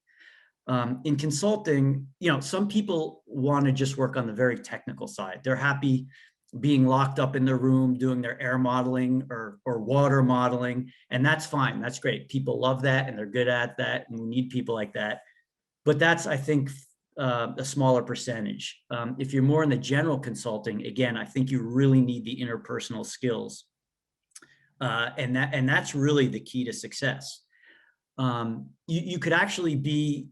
In consulting, some people want to just work on the very technical side. They're happy being locked up in their room, doing their air modeling or water modeling, and that's fine. That's great. People love that, and they're good at that, and we need people like that. But that's, I think, a smaller percentage. If you're more in the general consulting, again, I think you really need the interpersonal skills, and that's really the key to success. You could actually be,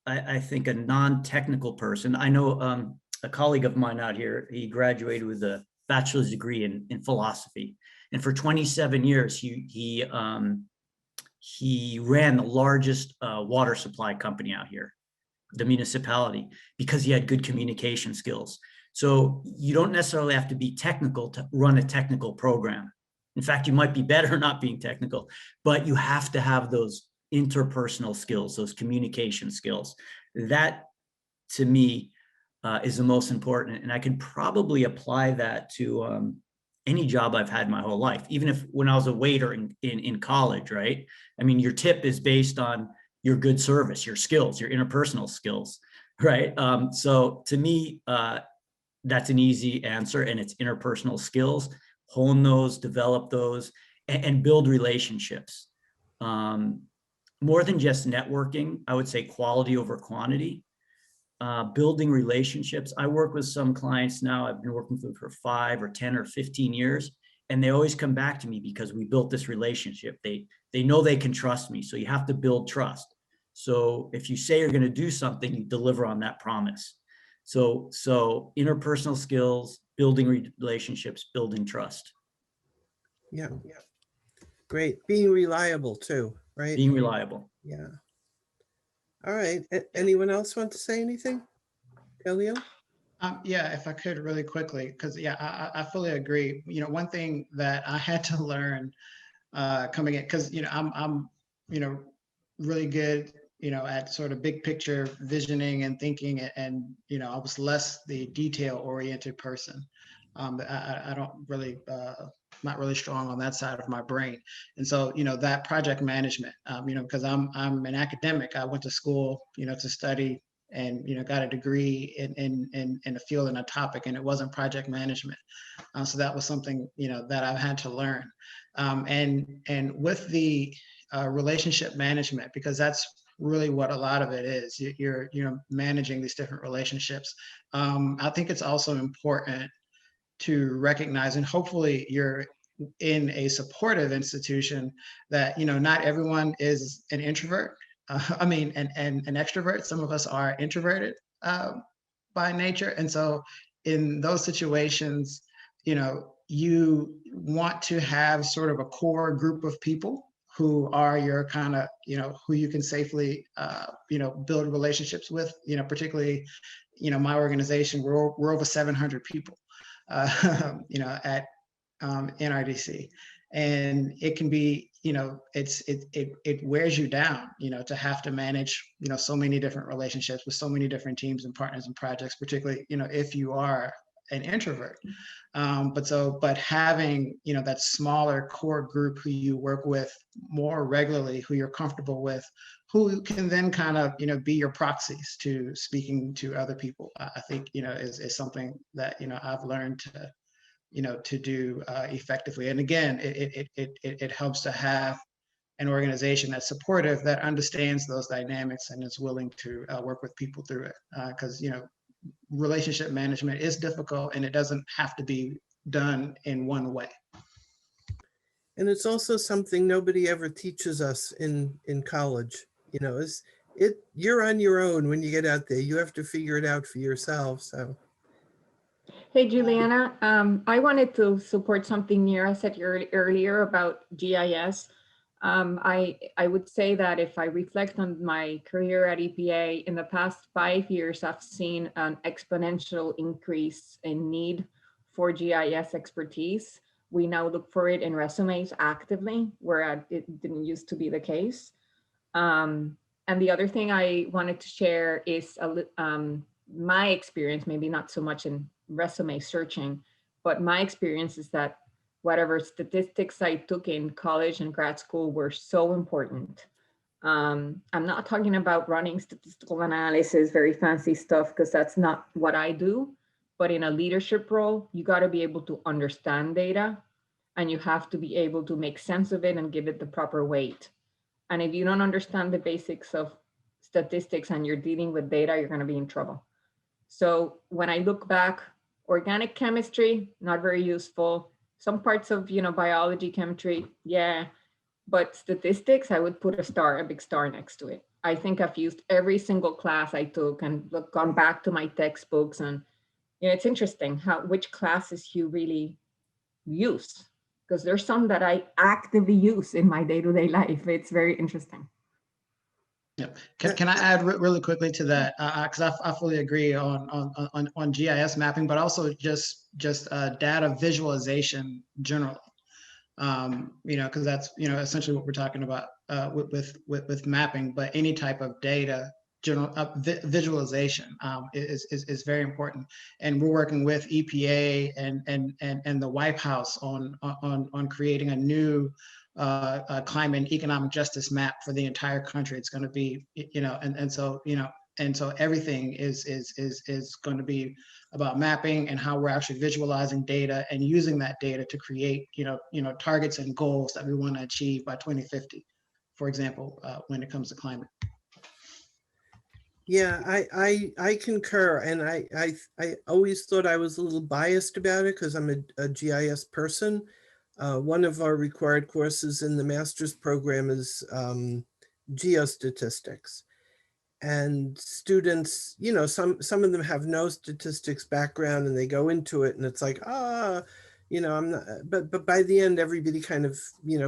I think, a non-technical person. I know a colleague of mine out here, he graduated with a bachelor's degree in philosophy. And for 27 years, he ran the largest water supply company out here, the municipality, because he had good communication skills. So you don't necessarily have to be technical to run a technical program. In fact, you might be better not being technical, but you have to have those interpersonal skills, those communication skills. That, to me, is the most important. And I could probably apply that to any job I've had my whole life, even if when I was a waiter in college, right? I mean, your tip is based on your good service, your skills, your interpersonal skills, right? So to me, that's an easy answer, and it's interpersonal skills. Hone those, develop those, and build relationships. More than just networking, I would say quality over quantity. Building relationships. I work with some clients now, I've been working with them for 5 or 10 or 15 years, and they always come back to me because we built this relationship. They know they can trust me, so you have to build trust. So if you say you're going to do something, you deliver on that promise. So interpersonal skills, building relationships, building trust. Yeah. Great. Being reliable too, right? Being reliable. Yeah. All right. Anyone else want to say anything? Elio? Yeah, if I could really quickly, because I fully agree. One thing that I had to learn coming in, because I'm really good at sort of big picture visioning and thinking, and I was less the detail oriented person. I don't really not really strong on that side of my brain. And so, that project management, because I'm an academic, I went to school, to study and got a degree in a field and a topic, and it wasn't project management. So that was something that I've had to learn. And with the relationship management, because that's really what a lot of it is. You're managing these different relationships. I think it's also important to recognize, and hopefully you're in a supportive institution, that not everyone is an introvert. An extrovert. Some of us are introverted by nature, and so in those situations, you want to have sort of a core group of people who are your kind of, who you can safely, build relationships with. Particularly, my organization, we're over 700 people, at NRDC, and it can be, it wears you down, to have to manage, so many different relationships with so many different teams and partners and projects, particularly, if you are an introvert. But having, that smaller core group who you work with more regularly, who you're comfortable with, who can then kind of, be your proxies to speaking to other people, I think, is something that, I've learned to do effectively. And again, it helps to have an organization that's supportive, that understands those dynamics and is willing to work with people through it. Because, relationship management is difficult, and it doesn't have to be done in one way. And it's also something nobody ever teaches us in college. You're on your own when you get out there. You have to figure it out for yourself. So. Hey, Juliana, I wanted to support something Nira said earlier about GIS. I would say that if I reflect on my career at EPA, in the past 5 years, I've seen an exponential increase in need for GIS expertise. We now look for it in resumes actively, where it didn't used to be the case. And the other thing I wanted to share is my experience, maybe not so much in resume searching, but my experience is that whatever statistics I took in college and grad school were so important. I'm not talking about running statistical analysis, very fancy stuff, because that's not what I do. But in a leadership role, you got to be able to understand data, and you have to be able to make sense of it and give it the proper weight. And if you don't understand the basics of statistics and you're dealing with data, you're going to be in trouble. So when I look back, organic chemistry, not very useful. Some parts of, biology, chemistry, yeah. But statistics, I would put a big star next to it. I think I've used every single class I took and gone back to my textbooks. And it's interesting which classes you really use, because there's some that I actively use in my day-to-day life. It's very interesting. Yeah. Can I add really quickly to that? Because I fully agree on GIS mapping, but also just data visualization generally. Because that's essentially what we're talking about with mapping. But any type of data visualization is very important. And we're working with EPA and the White House on creating a new climate and economic justice map for the entire country. It's going to be, and so everything is going to be about mapping and how we're actually visualizing data and using that data to create, targets and goals that we want to achieve by 2050, for example, when it comes to climate. Yeah, I concur, and I always thought I was a little biased about it because I'm a GIS person. One of our required courses in the master's program is geostatistics. And students, some of them have no statistics background and they go into it and it's like, I'm not, but by the end, everybody kind of,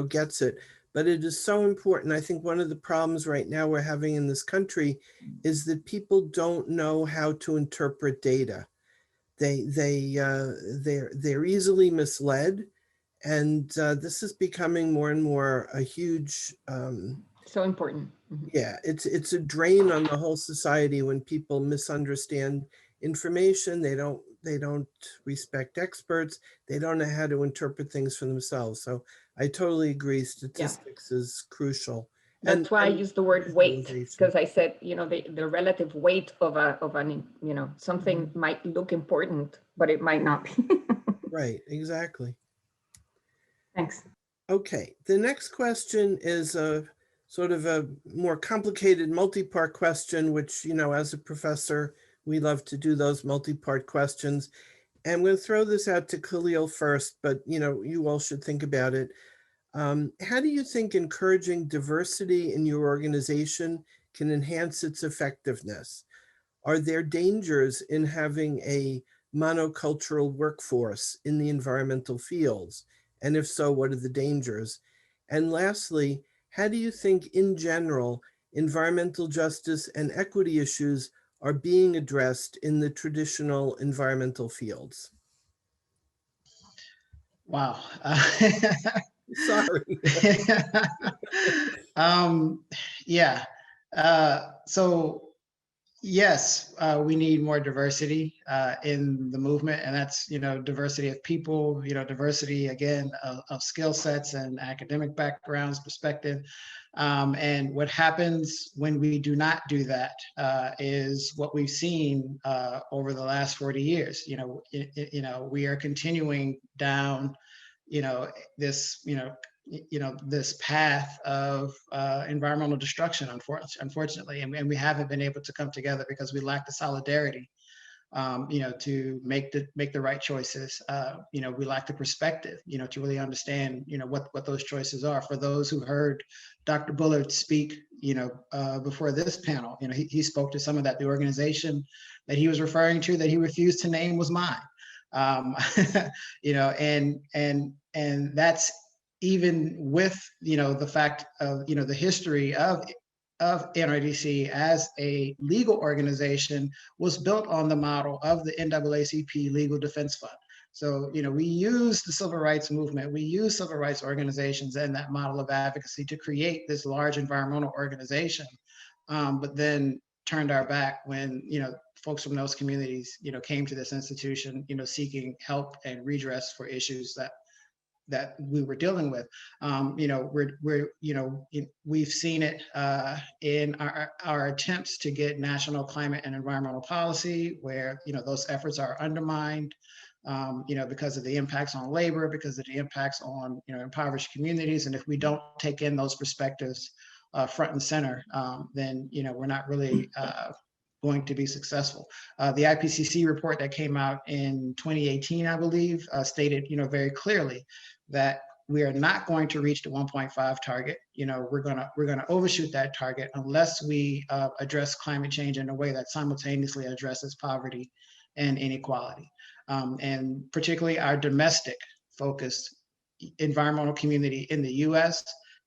gets it. But it is so important. I think one of the problems right now we're having in this country is that people don't know how to interpret data. They're easily misled. And this is becoming more and more a huge so important. Mm-hmm. Yeah, it's a drain on the whole society when people misunderstand information. They don't respect experts. They don't know how to interpret things for themselves. So I totally agree. Statistics is crucial. That's why I use the word weight, visualization. because I said, you know, the relative weight of an, you know, something might look important, but it might not be. Right, exactly. Thanks. Okay, the next question is a sort of a more complicated multi-part question, which, you know, as a professor, we love to do those multi-part questions. And I'm going to throw this out to Khalil first, but, you know, you all should think about it. How do you think encouraging diversity in your organization can enhance its effectiveness? Are there dangers in having a monocultural workforce in the environmental fields? And if so, what are the dangers? And lastly, how do you think in general, environmental justice and equity issues are being addressed in the traditional environmental fields? Wow. Sorry. Yeah. So yes, we need more diversity in the movement, and that's, you know, diversity of people, you know, diversity again of skill sets and academic backgrounds, perspective. And what happens when we do not do that is what we've seen over the last 40 years. You know, we are continuing down, you know, this, this path of environmental destruction, unfortunately, and we haven't been able to come together because we lack the solidarity, you know, to make the right choices. You know, we lack the perspective, you know, to really understand, you know, what those choices are. For those who heard Dr. Bullard speak, you know, before this panel, you know, he spoke to some of that. The organization that he was referring to that he refused to name was mine. You know, and that's even with, you know, the fact of, you know, the history of NRDC as a legal organization was built on the model of the NAACP Legal Defense Fund. So, you know, we use the civil rights movement, we use civil rights organizations and that model of advocacy to create this large environmental organization, but then turned our back when, you know, folks from those communities, you know, came to this institution, you know, seeking help and redress for issues that we were dealing with. You know, we've seen it in our attempts to get national climate and environmental policy, where, you know, those efforts are undermined, you know, because of the impacts on labor, because of the impacts on, you know, impoverished communities. And if we don't take in those perspectives front and center, then, you know, we're not really going to be successful. The IPCC report that came out in 2018, I believe, stated, you know, very clearly that we are not going to reach the 1.5 target. You know, we're gonna overshoot that target unless we address climate change in a way that simultaneously addresses poverty and inequality. And particularly our domestic focused environmental community in the US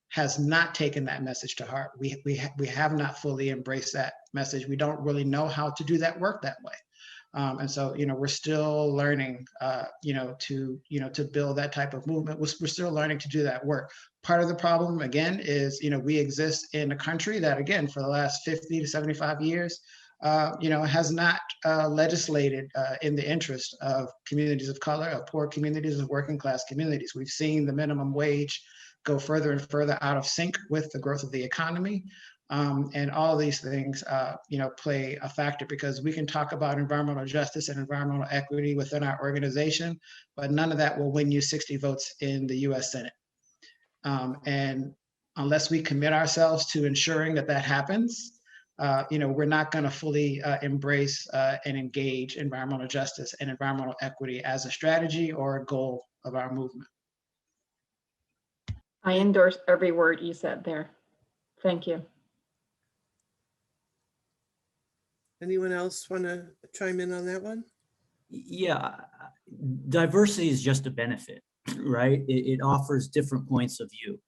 has not taken that message to heart. We have not fully embraced that message. We don't really know how to do that work that way. And so, you know, we're still learning, you know, to build that type of movement. We're still learning to do that work. Part of the problem, again, is, you know, we exist in a country that, again, for the last 50 to 75 years, you know, has not legislated in the interest of communities of color, of poor communities, of working class communities. We've seen the minimum wage go further and further out of sync with the growth of the economy. And all of these things, you know, play a factor, because we can talk about environmental justice and environmental equity within our organization, but none of that will win you 60 votes in the US Senate. And unless we commit ourselves to ensuring that that happens, you know, we're not going to fully embrace and engage environmental justice and environmental equity as a strategy or a goal of our movement. I endorse every word you said there. Thank you. Anyone else want to chime in on that one? Yeah, diversity is just a benefit, right? It offers different points of view.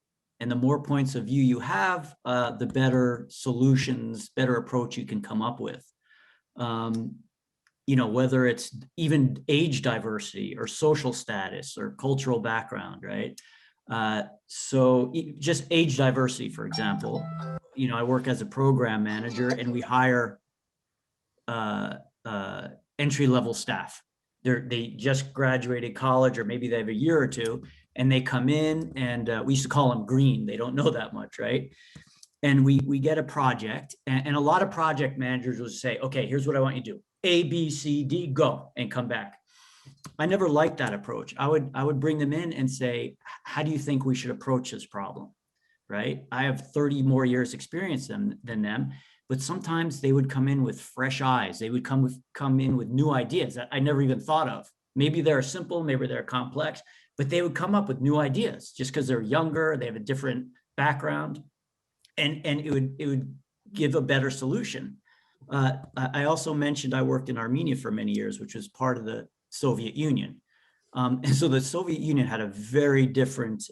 And the more points of view you have, the better solutions, better approach you can come up with. You know, whether it's even age diversity or social status or cultural background, right? So just age diversity, for example, you know, I work as a program manager and we hire entry-level staff. They just graduated college, or maybe they have a year or two, and they come in and we used to call them green. They don't know that much, right? And we get a project, and a lot of project managers will say, okay, here's what I want you to do. A, B, C, D, go, and come back. I never liked that approach. I would bring them in and say, how do you think we should approach this problem, right? I have 30 more years experience than them, but sometimes they would come in with fresh eyes. They would come in with new ideas that I never even thought of. Maybe they're simple, maybe they're complex, but they would come up with new ideas just because they're younger, they have a different background, and it would give a better solution. I also mentioned I worked in Armenia for many years, which was part of the Soviet Union. And so the Soviet Union had a very different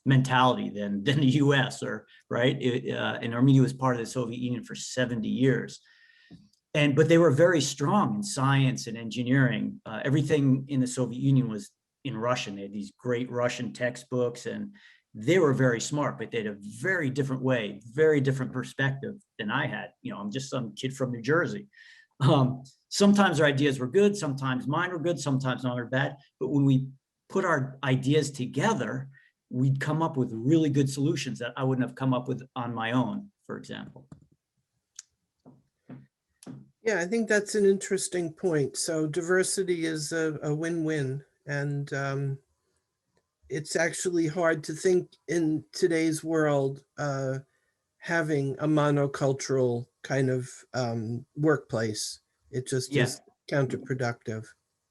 mentality than the US, right? And Armenia was part of the Soviet Union for 70 years. But they were very strong in science and engineering. Everything in the Soviet Union was in Russian. They had these great Russian textbooks, and they were very smart, but they had a very different way, very different perspective than I had. I'm just some kid from New Jersey. Sometimes our ideas were good, sometimes mine were good, sometimes mine were bad. But when we put our ideas together, we'd come up with really good solutions that I wouldn't have come up with on my own, for example. Yeah, I think that's an interesting point. So diversity is a win-win, and it's actually hard to think in today's world having a monocultural kind of workplace. It just is counterproductive.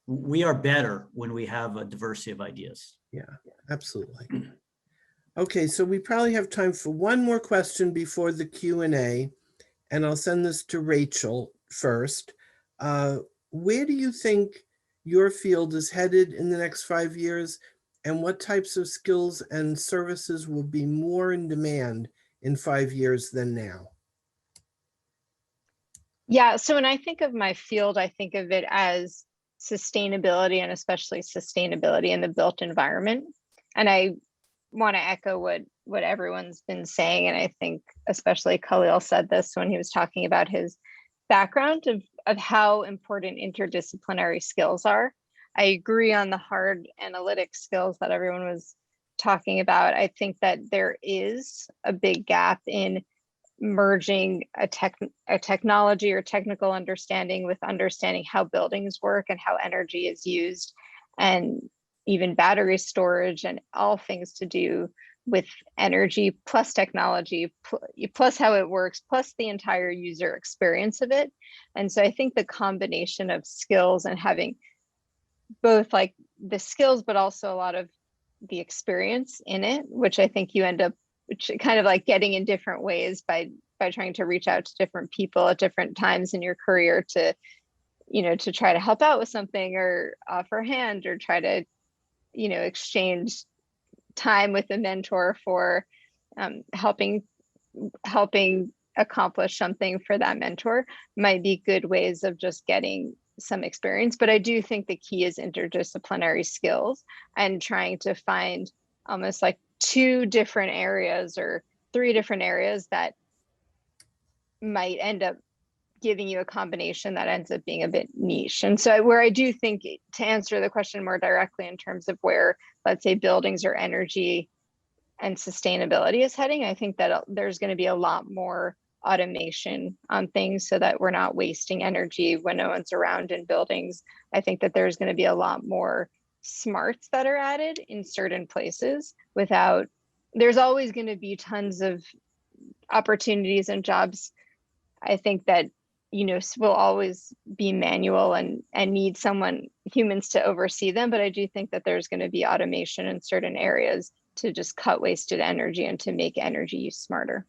We are better when we have a diversity of ideas. Yeah, absolutely. Okay, so we probably have time for one more question before the Q&A, and I'll send this to Rachel first. Where do you think your field is headed in the next 5 years, and what types of skills and services will be more in demand in 5 years than now? Yeah, so when I think of my field, I think of it as sustainability, and especially sustainability in the built environment. And I want to echo what everyone's been saying. And I think especially Khalil said this when he was talking about his background of how important interdisciplinary skills are. I agree on the hard analytic skills that everyone was talking about. I think that there is a big gap in merging a technology or technical understanding with understanding how buildings work and how energy is used, and even battery storage and all things to do with energy plus technology plus how it works plus the entire user experience of it. And so I think the combination of skills and having both like the skills but also a lot of the experience in it, which I think you end up kind of like getting in different ways by trying to reach out to different people at different times in your career to try to help out with something or offer a hand or try to exchange time with a mentor for helping accomplish something for that mentor might be good ways of just getting some experience. But I do think the key is interdisciplinary skills and trying to find almost like 2 different areas or 3 different areas that might end up giving you a combination that ends up being a bit niche. And so where I do think, to answer the question more directly in terms of where, let's say, buildings or energy and sustainability is heading, I think that there's going to be a lot more automation on things so that we're not wasting energy when no one's around in buildings. I think that there's going to be a lot more smarts that are added in certain places there's always going to be tons of opportunities and jobs. I think that will always be manual and need humans to oversee them. But I do think that there's going to be automation in certain areas to just cut wasted energy and to make energy use smarter.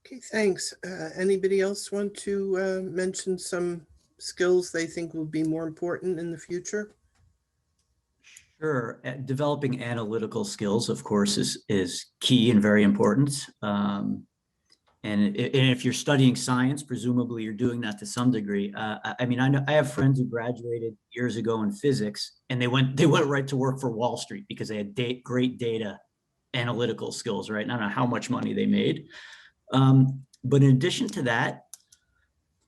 Okay, thanks. Anybody else want to mention some skills they think will be more important in the future? Sure. Developing analytical skills, of course, is key and very important. And if you're studying science, presumably you're doing that to some degree. I mean, I have friends who graduated years ago in physics, and they went right to work for Wall Street because they had great data analytical skills, right? I don't know how much money they made. But in addition to that,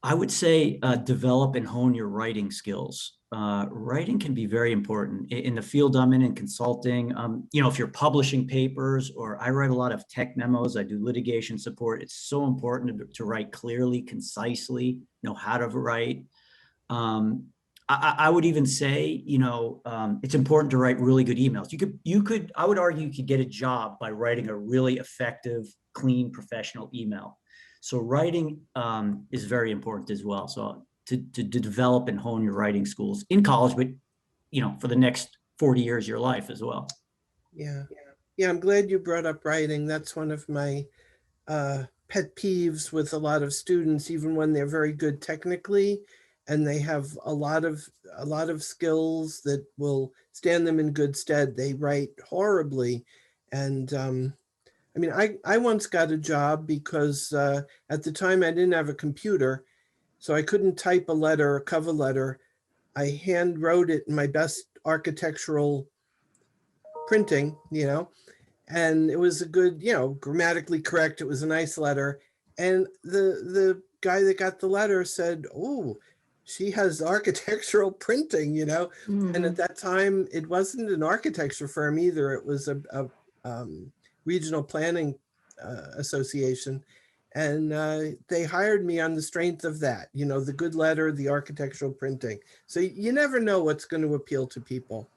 I would say develop and hone your writing skills. Writing can be very important in the field I'm in consulting. You know, if you're publishing papers, or I write a lot of tech memos, I do litigation support. It's so important to write clearly, concisely, know how to write. I would even say, you know, it's important to write really good emails. I would argue you could get a job by writing a really effective, clean, professional email. So writing is very important as well. So to develop and hone your writing skills in college, but, you know, for the next 40 years of your life as well. Yeah. Yeah, I'm glad you brought up writing. That's one of my pet peeves with a lot of students, even when they're very good technically, and they have a lot of skills that will stand them in good stead. They write horribly. And I mean, I once got a job because at the time I didn't have a computer, so I couldn't type a cover letter. I hand wrote it in my best architectural printing, you know, and it was a good, you know, grammatically correct. It was a nice letter. And the guy that got the letter said, "Oh, she has architectural printing," you know. Mm-hmm. And at that time, it wasn't an architecture firm either. It was a regional planning association. And they hired me on the strength of that, you know, the good letter, the architectural printing. So you never know what's going to appeal to people.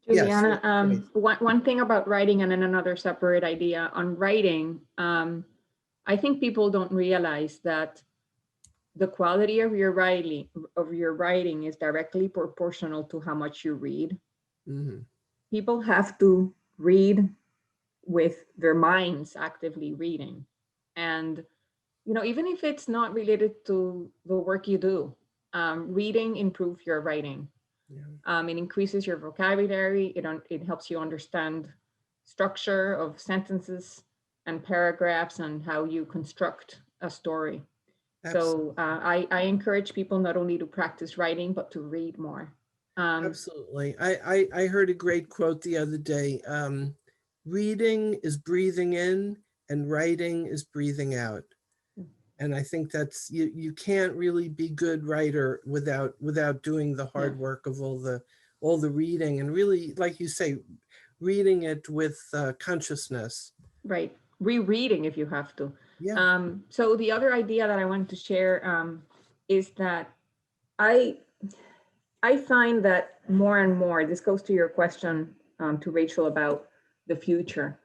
Juliana, Yes. one thing about writing, and then another separate idea on writing, I think people don't realize that the quality of your writing is directly proportional to how much you read. Mm-hmm. People have to read with their minds actively reading. And, you know, even if it's not related to the work you do, reading improves your writing. Yeah. It increases your vocabulary. It helps you understand structure of sentences and paragraphs and how you construct a story. Absolutely. So I encourage people not only to practice writing, but to read more. Absolutely. I heard a great quote the other day. Reading is breathing in and writing is breathing out. And I think that's, you can't really be good writer without doing the hard work of all the reading, and really, like you say, reading it with consciousness. Right. Rereading if you have to. Yeah. So the other idea that I wanted to share is that I find that more and more, this goes to your question to Rachel about the future,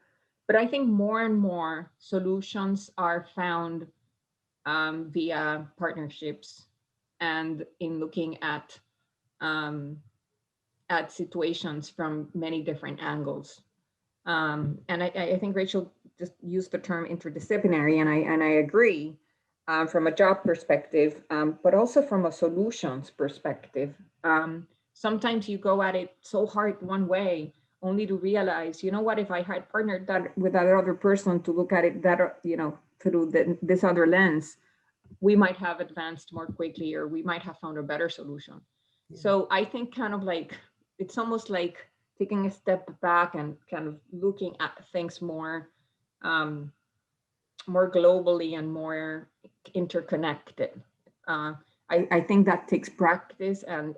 but I think more and more solutions are found via partnerships and in looking at situations from many different angles. And I think Rachel just used the term interdisciplinary, and I agree from a job perspective, but also from a solutions perspective. Sometimes you go at it so hard one way, only to realize, you know what, if I had partnered that with that other person to look at it that, you know, through this other lens, we might have advanced more quickly, or we might have found a better solution. Yeah. So I think kind of like, it's almost like taking a step back and kind of looking at things more more globally and more interconnected. I think that takes practice and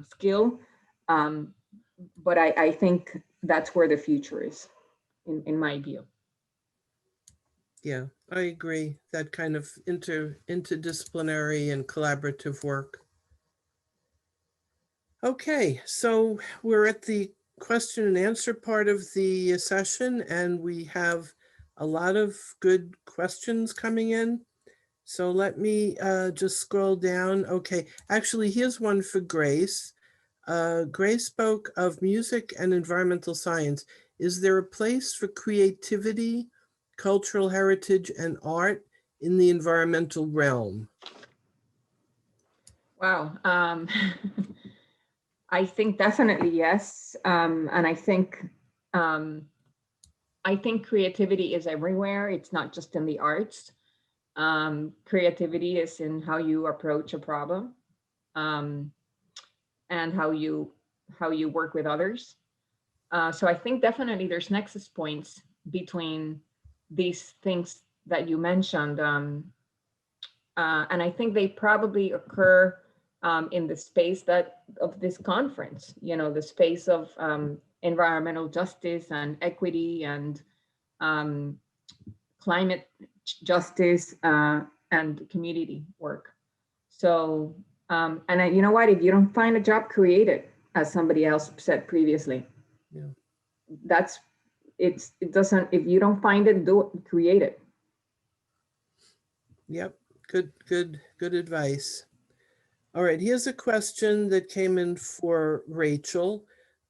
skill, but I think that's where the future is, in my view. Yeah, I agree. That kind of interdisciplinary and collaborative work. Okay, so we're at the question and answer part of the session, and we have a lot of good questions coming in. So let me just scroll down. Okay, actually, here's one for Grace. Grace spoke of music and environmental science. Is there a place for creativity, cultural heritage, and art in the environmental realm? Wow. I think definitely yes. And I think creativity is everywhere. It's not just in the arts. Creativity is in how you approach a problem, and how you work with others. So I think definitely there's nexus points between these things that you mentioned. And I think they probably occur in the space of this conference, you know, the space of environmental justice and equity and climate justice and community work. So, and you know what, if you don't find a job, create it, as somebody else said previously. Yeah. It doesn't, if you don't find it, do it, create it. Yep, good advice. All right, here's a question that came in for Rachel.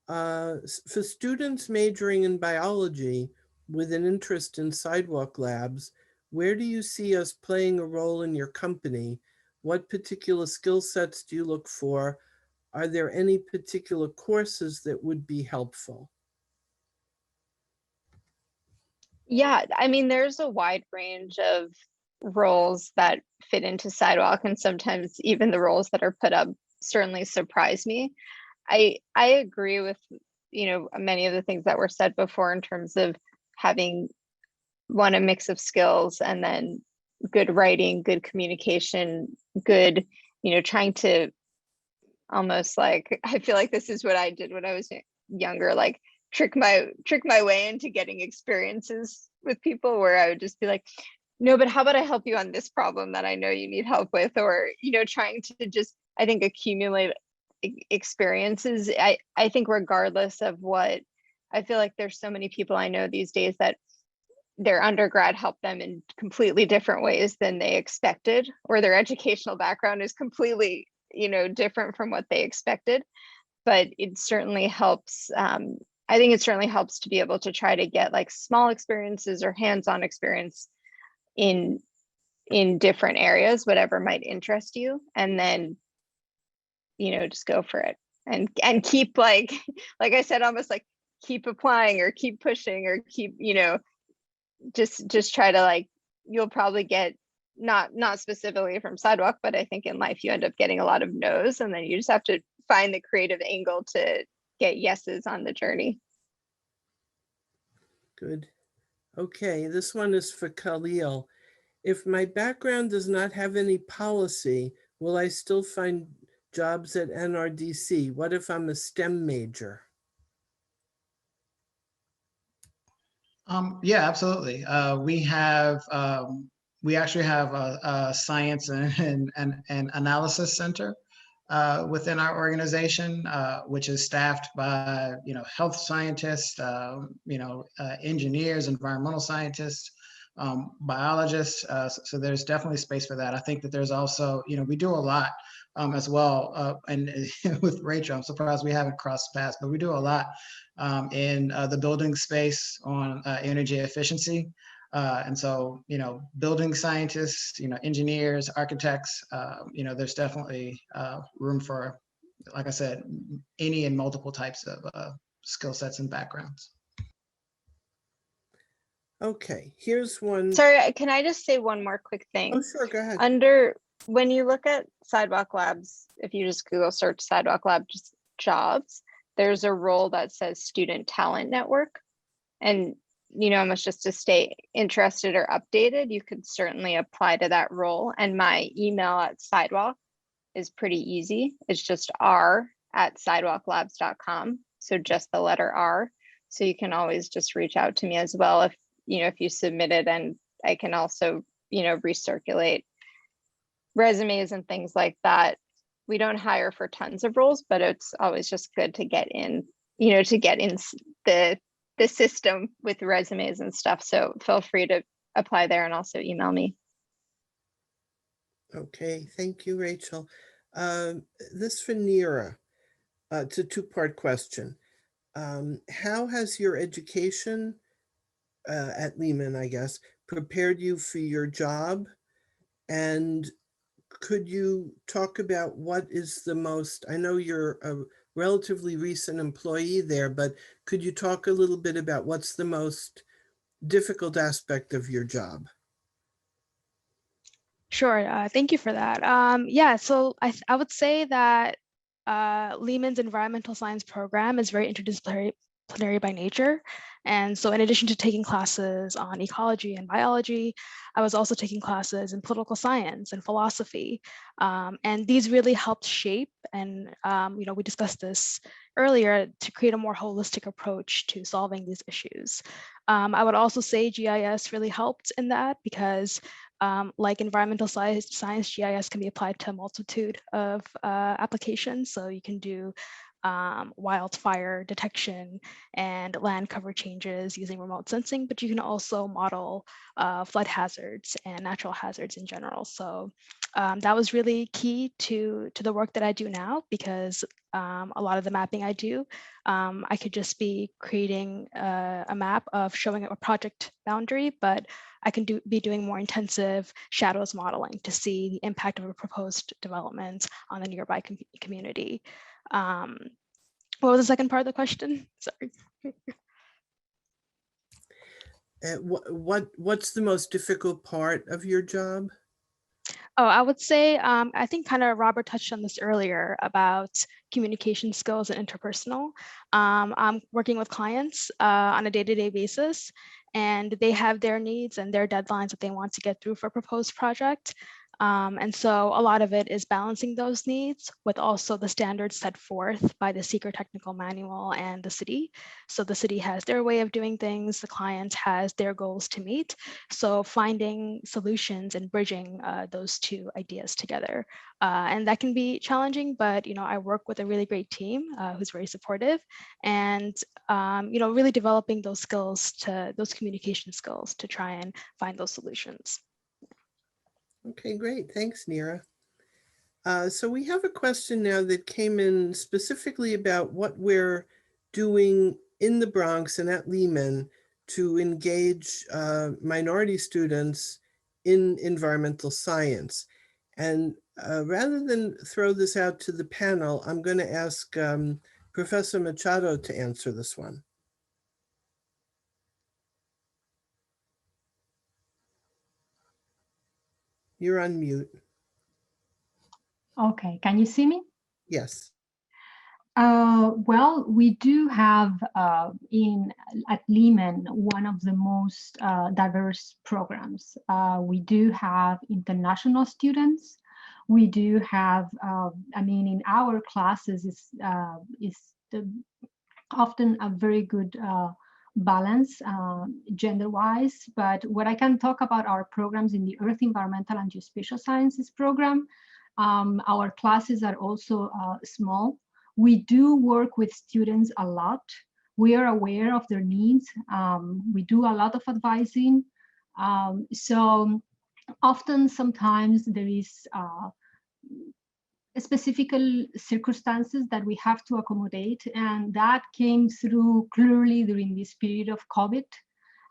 For students majoring in biology with an interest in Sidewalk Labs, where do you see us playing a role in your company? What particular skill sets do you look for? Are there any particular courses that would be helpful? Yeah, I mean, there's a wide range of roles that fit into Sidewalk, and sometimes even the roles that are put up certainly surprise me. I agree with, you know, many of the things that were said before in terms of having a mix of skills, and then good writing, good communication, good, you know, trying to almost like, I feel like this is what I did when I was younger, like trick my way into getting experiences with people, where I would just be like, no, but how about I help you on this problem that I know you need help with, or, you know, trying to just, I think, accumulate experiences. I think regardless of what, I feel like there's so many people I know these days that their undergrad helped them in completely different ways than they expected, or their educational background is completely, you know, different from what they expected. But it certainly helps. I think it certainly helps to be able to try to get like small experiences or hands-on experience in different areas, whatever might interest you, and then, you know, just go for it and keep like I said, almost like keep applying or keep pushing or keep, you know, just try to, like, you'll probably get not specifically from Sidewalk, but I think in life you end up getting a lot of no's, and then you just have to find the creative angle to get yeses on the journey. Good. Okay, this one is for Khalil. If my background does not have any policy, will I still find jobs at NRDC? What if I'm a STEM major? Yeah, absolutely. We actually have a science and analysis center within our organization, which is staffed by, you know, health scientists, engineers, environmental scientists, biologists. So there's definitely space for that. I think that there's also, you know, we do a lot as well. And with Rachel, I'm surprised we haven't crossed paths, but we do a lot in the building space on energy efficiency. And so, you know, building scientists, you know, engineers, architects, you know, there's definitely room for, like I said, any and multiple types of skill sets and backgrounds. Okay, here's one. Sorry, can I just say one more quick thing? Oh, sure, go ahead. When you look at Sidewalk Labs, if you just Google search Sidewalk Labs jobs, there's a role that says Student Talent Network. And, you know, almost just to stay interested or updated, you could certainly apply to that role. And my email at Sidewalk is pretty easy. It's just r@sidewalklabs.com. So just the letter R. So you can always just reach out to me as well if, you know, if you submit it, and I can also, you know, recirculate resumes and things like that. We don't hire for tons of roles, but it's always just good to get in, you know, to get in the system with resumes and stuff. So feel free to apply there and also email me. Okay, thank you, Rachel. This for Nira. It's a two-part question. How has your education at Lehman, I guess, prepared you for your job? And could you talk about what is the most, I know you're a relatively recent employee there, but could you talk a little bit about what's the most difficult aspect of your job? Sure, thank you for that. Yeah, so I would say that Lehman's environmental science program is very interdisciplinary by nature. And so in addition to taking classes on ecology and biology, I was also taking classes in political science and philosophy. And these really helped shape, and we discussed this earlier, to create a more holistic approach to solving these issues. I would also say GIS really helped in that because like environmental science, GIS can be applied to a multitude of applications. So you can do wildfire detection and land cover changes using remote sensing, but you can also model flood hazards and natural hazards in general. So that was really key to the work that I do now, because a lot of the mapping I do, I could just be creating a map of showing a project boundary, but I can be doing more intensive shadows modeling to see the impact of a proposed development on the nearby community. What was the second part of the question? Sorry. What's the most difficult part of your job? Oh, I would say, I think kind of Robert touched on this earlier about communication skills and interpersonal. I'm working with clients on a day-to-day basis, and they have their needs and their deadlines that they want to get through for a proposed project. And so a lot of it is balancing those needs with also the standards set forth by the Seeker Technical Manual and the city. So the city has their way of doing things, the client has their goals to meet. So finding solutions and bridging those two ideas together. And that can be challenging, but I work with a really great team who's very supportive, and really developing those skills, those communication skills, to try and find those solutions. Okay, great. Thanks, Nira. So we have a question now that came in specifically about what we're doing in the Bronx and at Lehman to engage minority students in environmental science. And rather than throw this out to the panel, I'm going to ask Professor Machado to answer this one. You're on mute. Okay, can you see me? Yes. Well, we do have at Lehman one of the most diverse programs. We do have international students. We do have, in our classes is often a very good balance gender-wise. But what I can talk about our programs in the Earth, Environmental, and Geospatial Sciences program, our classes are also small. We do work with students a lot. We are aware of their needs. We do a lot of advising. So often, sometimes there is specific circumstances that we have to accommodate, and that came through clearly during this period of COVID.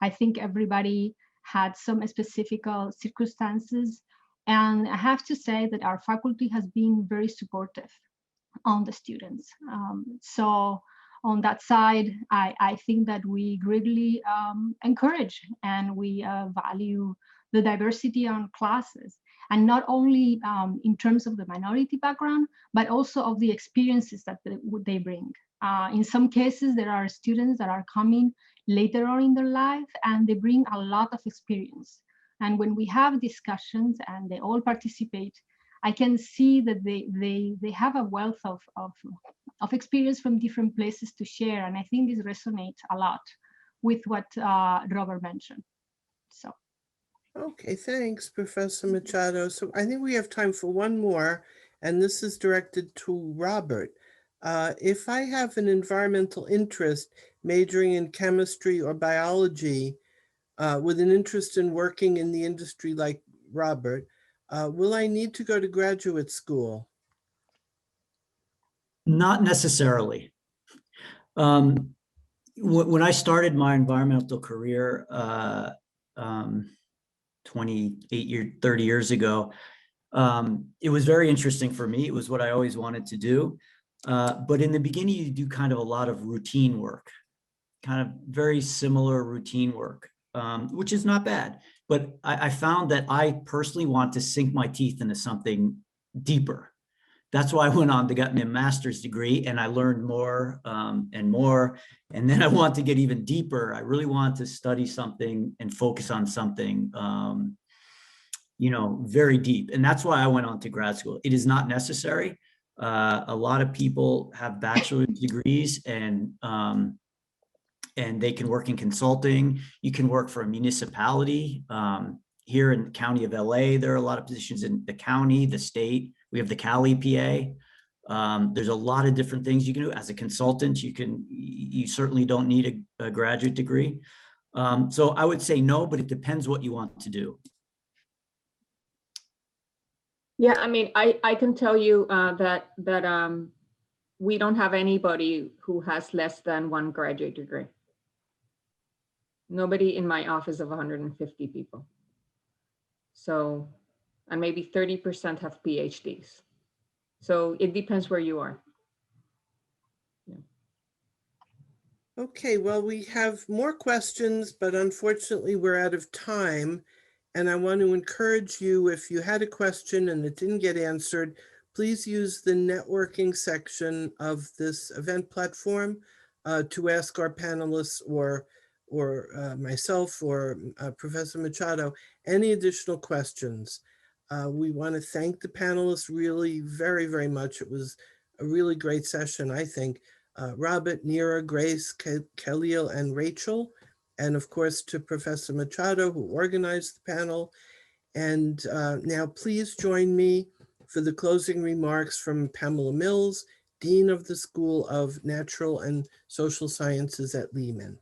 I think everybody had some specific circumstances, and I have to say that our faculty has been very supportive on the students. So on that side, I think that we greatly encourage and we value the diversity on classes, and not only in terms of the minority background, but also of the experiences that they bring. In some cases, there are students that are coming later on in their life, and they bring a lot of experience. And when we have discussions and they all participate, I can see that they have a wealth of experience from different places to share. And I think this resonates a lot with what Robert mentioned. So. Okay, thanks, Professor Machado. So I think we have time for one more, and this is directed to Robert. If I have an environmental interest, majoring in chemistry or biology, with an interest in working in the industry like Robert, will I need to go to graduate school? Not necessarily. When I started my environmental career 30 years ago, it was very interesting for me. It was what I always wanted to do. But in the beginning, you do kind of a lot of routine work, kind of very similar routine work, which is not bad. But I found that I personally want to sink my teeth into something deeper. that's why I went on to get my master's degree, and I learned more and more. And then I want to get even deeper. I really want to study something and focus on something, you know, very deep. And that's why I went on to grad school. It is not necessary. A lot of people have bachelor's degrees and they can work in consulting. You can work for a municipality. Here in the county of LA, there are a lot of positions in the county, the state. We have the Cal EPA. There's a lot of different things you can do as a consultant. You certainly don't need a graduate degree. So I would say no, but it depends what you want to do. Yeah, I mean, I can tell you that we don't have anybody who has less than one graduate degree. Nobody in my office of 150 people. So, and maybe 30% have PhDs. So it depends where you are. Yeah. Okay, well, we have more questions, but unfortunately we're out of time. And I want to encourage you, if you had a question and it didn't get answered, please use the networking section of this event platform to ask our panelists or myself or Professor Machado any additional questions. We want to thank the panelists really very, very much. It was a really great session, I think. Robert, Nira, Grace, Khalil, and Rachel, and of course to Professor Machado, who organized the panel. And now please join me for the closing remarks from Pamela Mills, Dean of the School of Natural and Social Sciences at Lehman.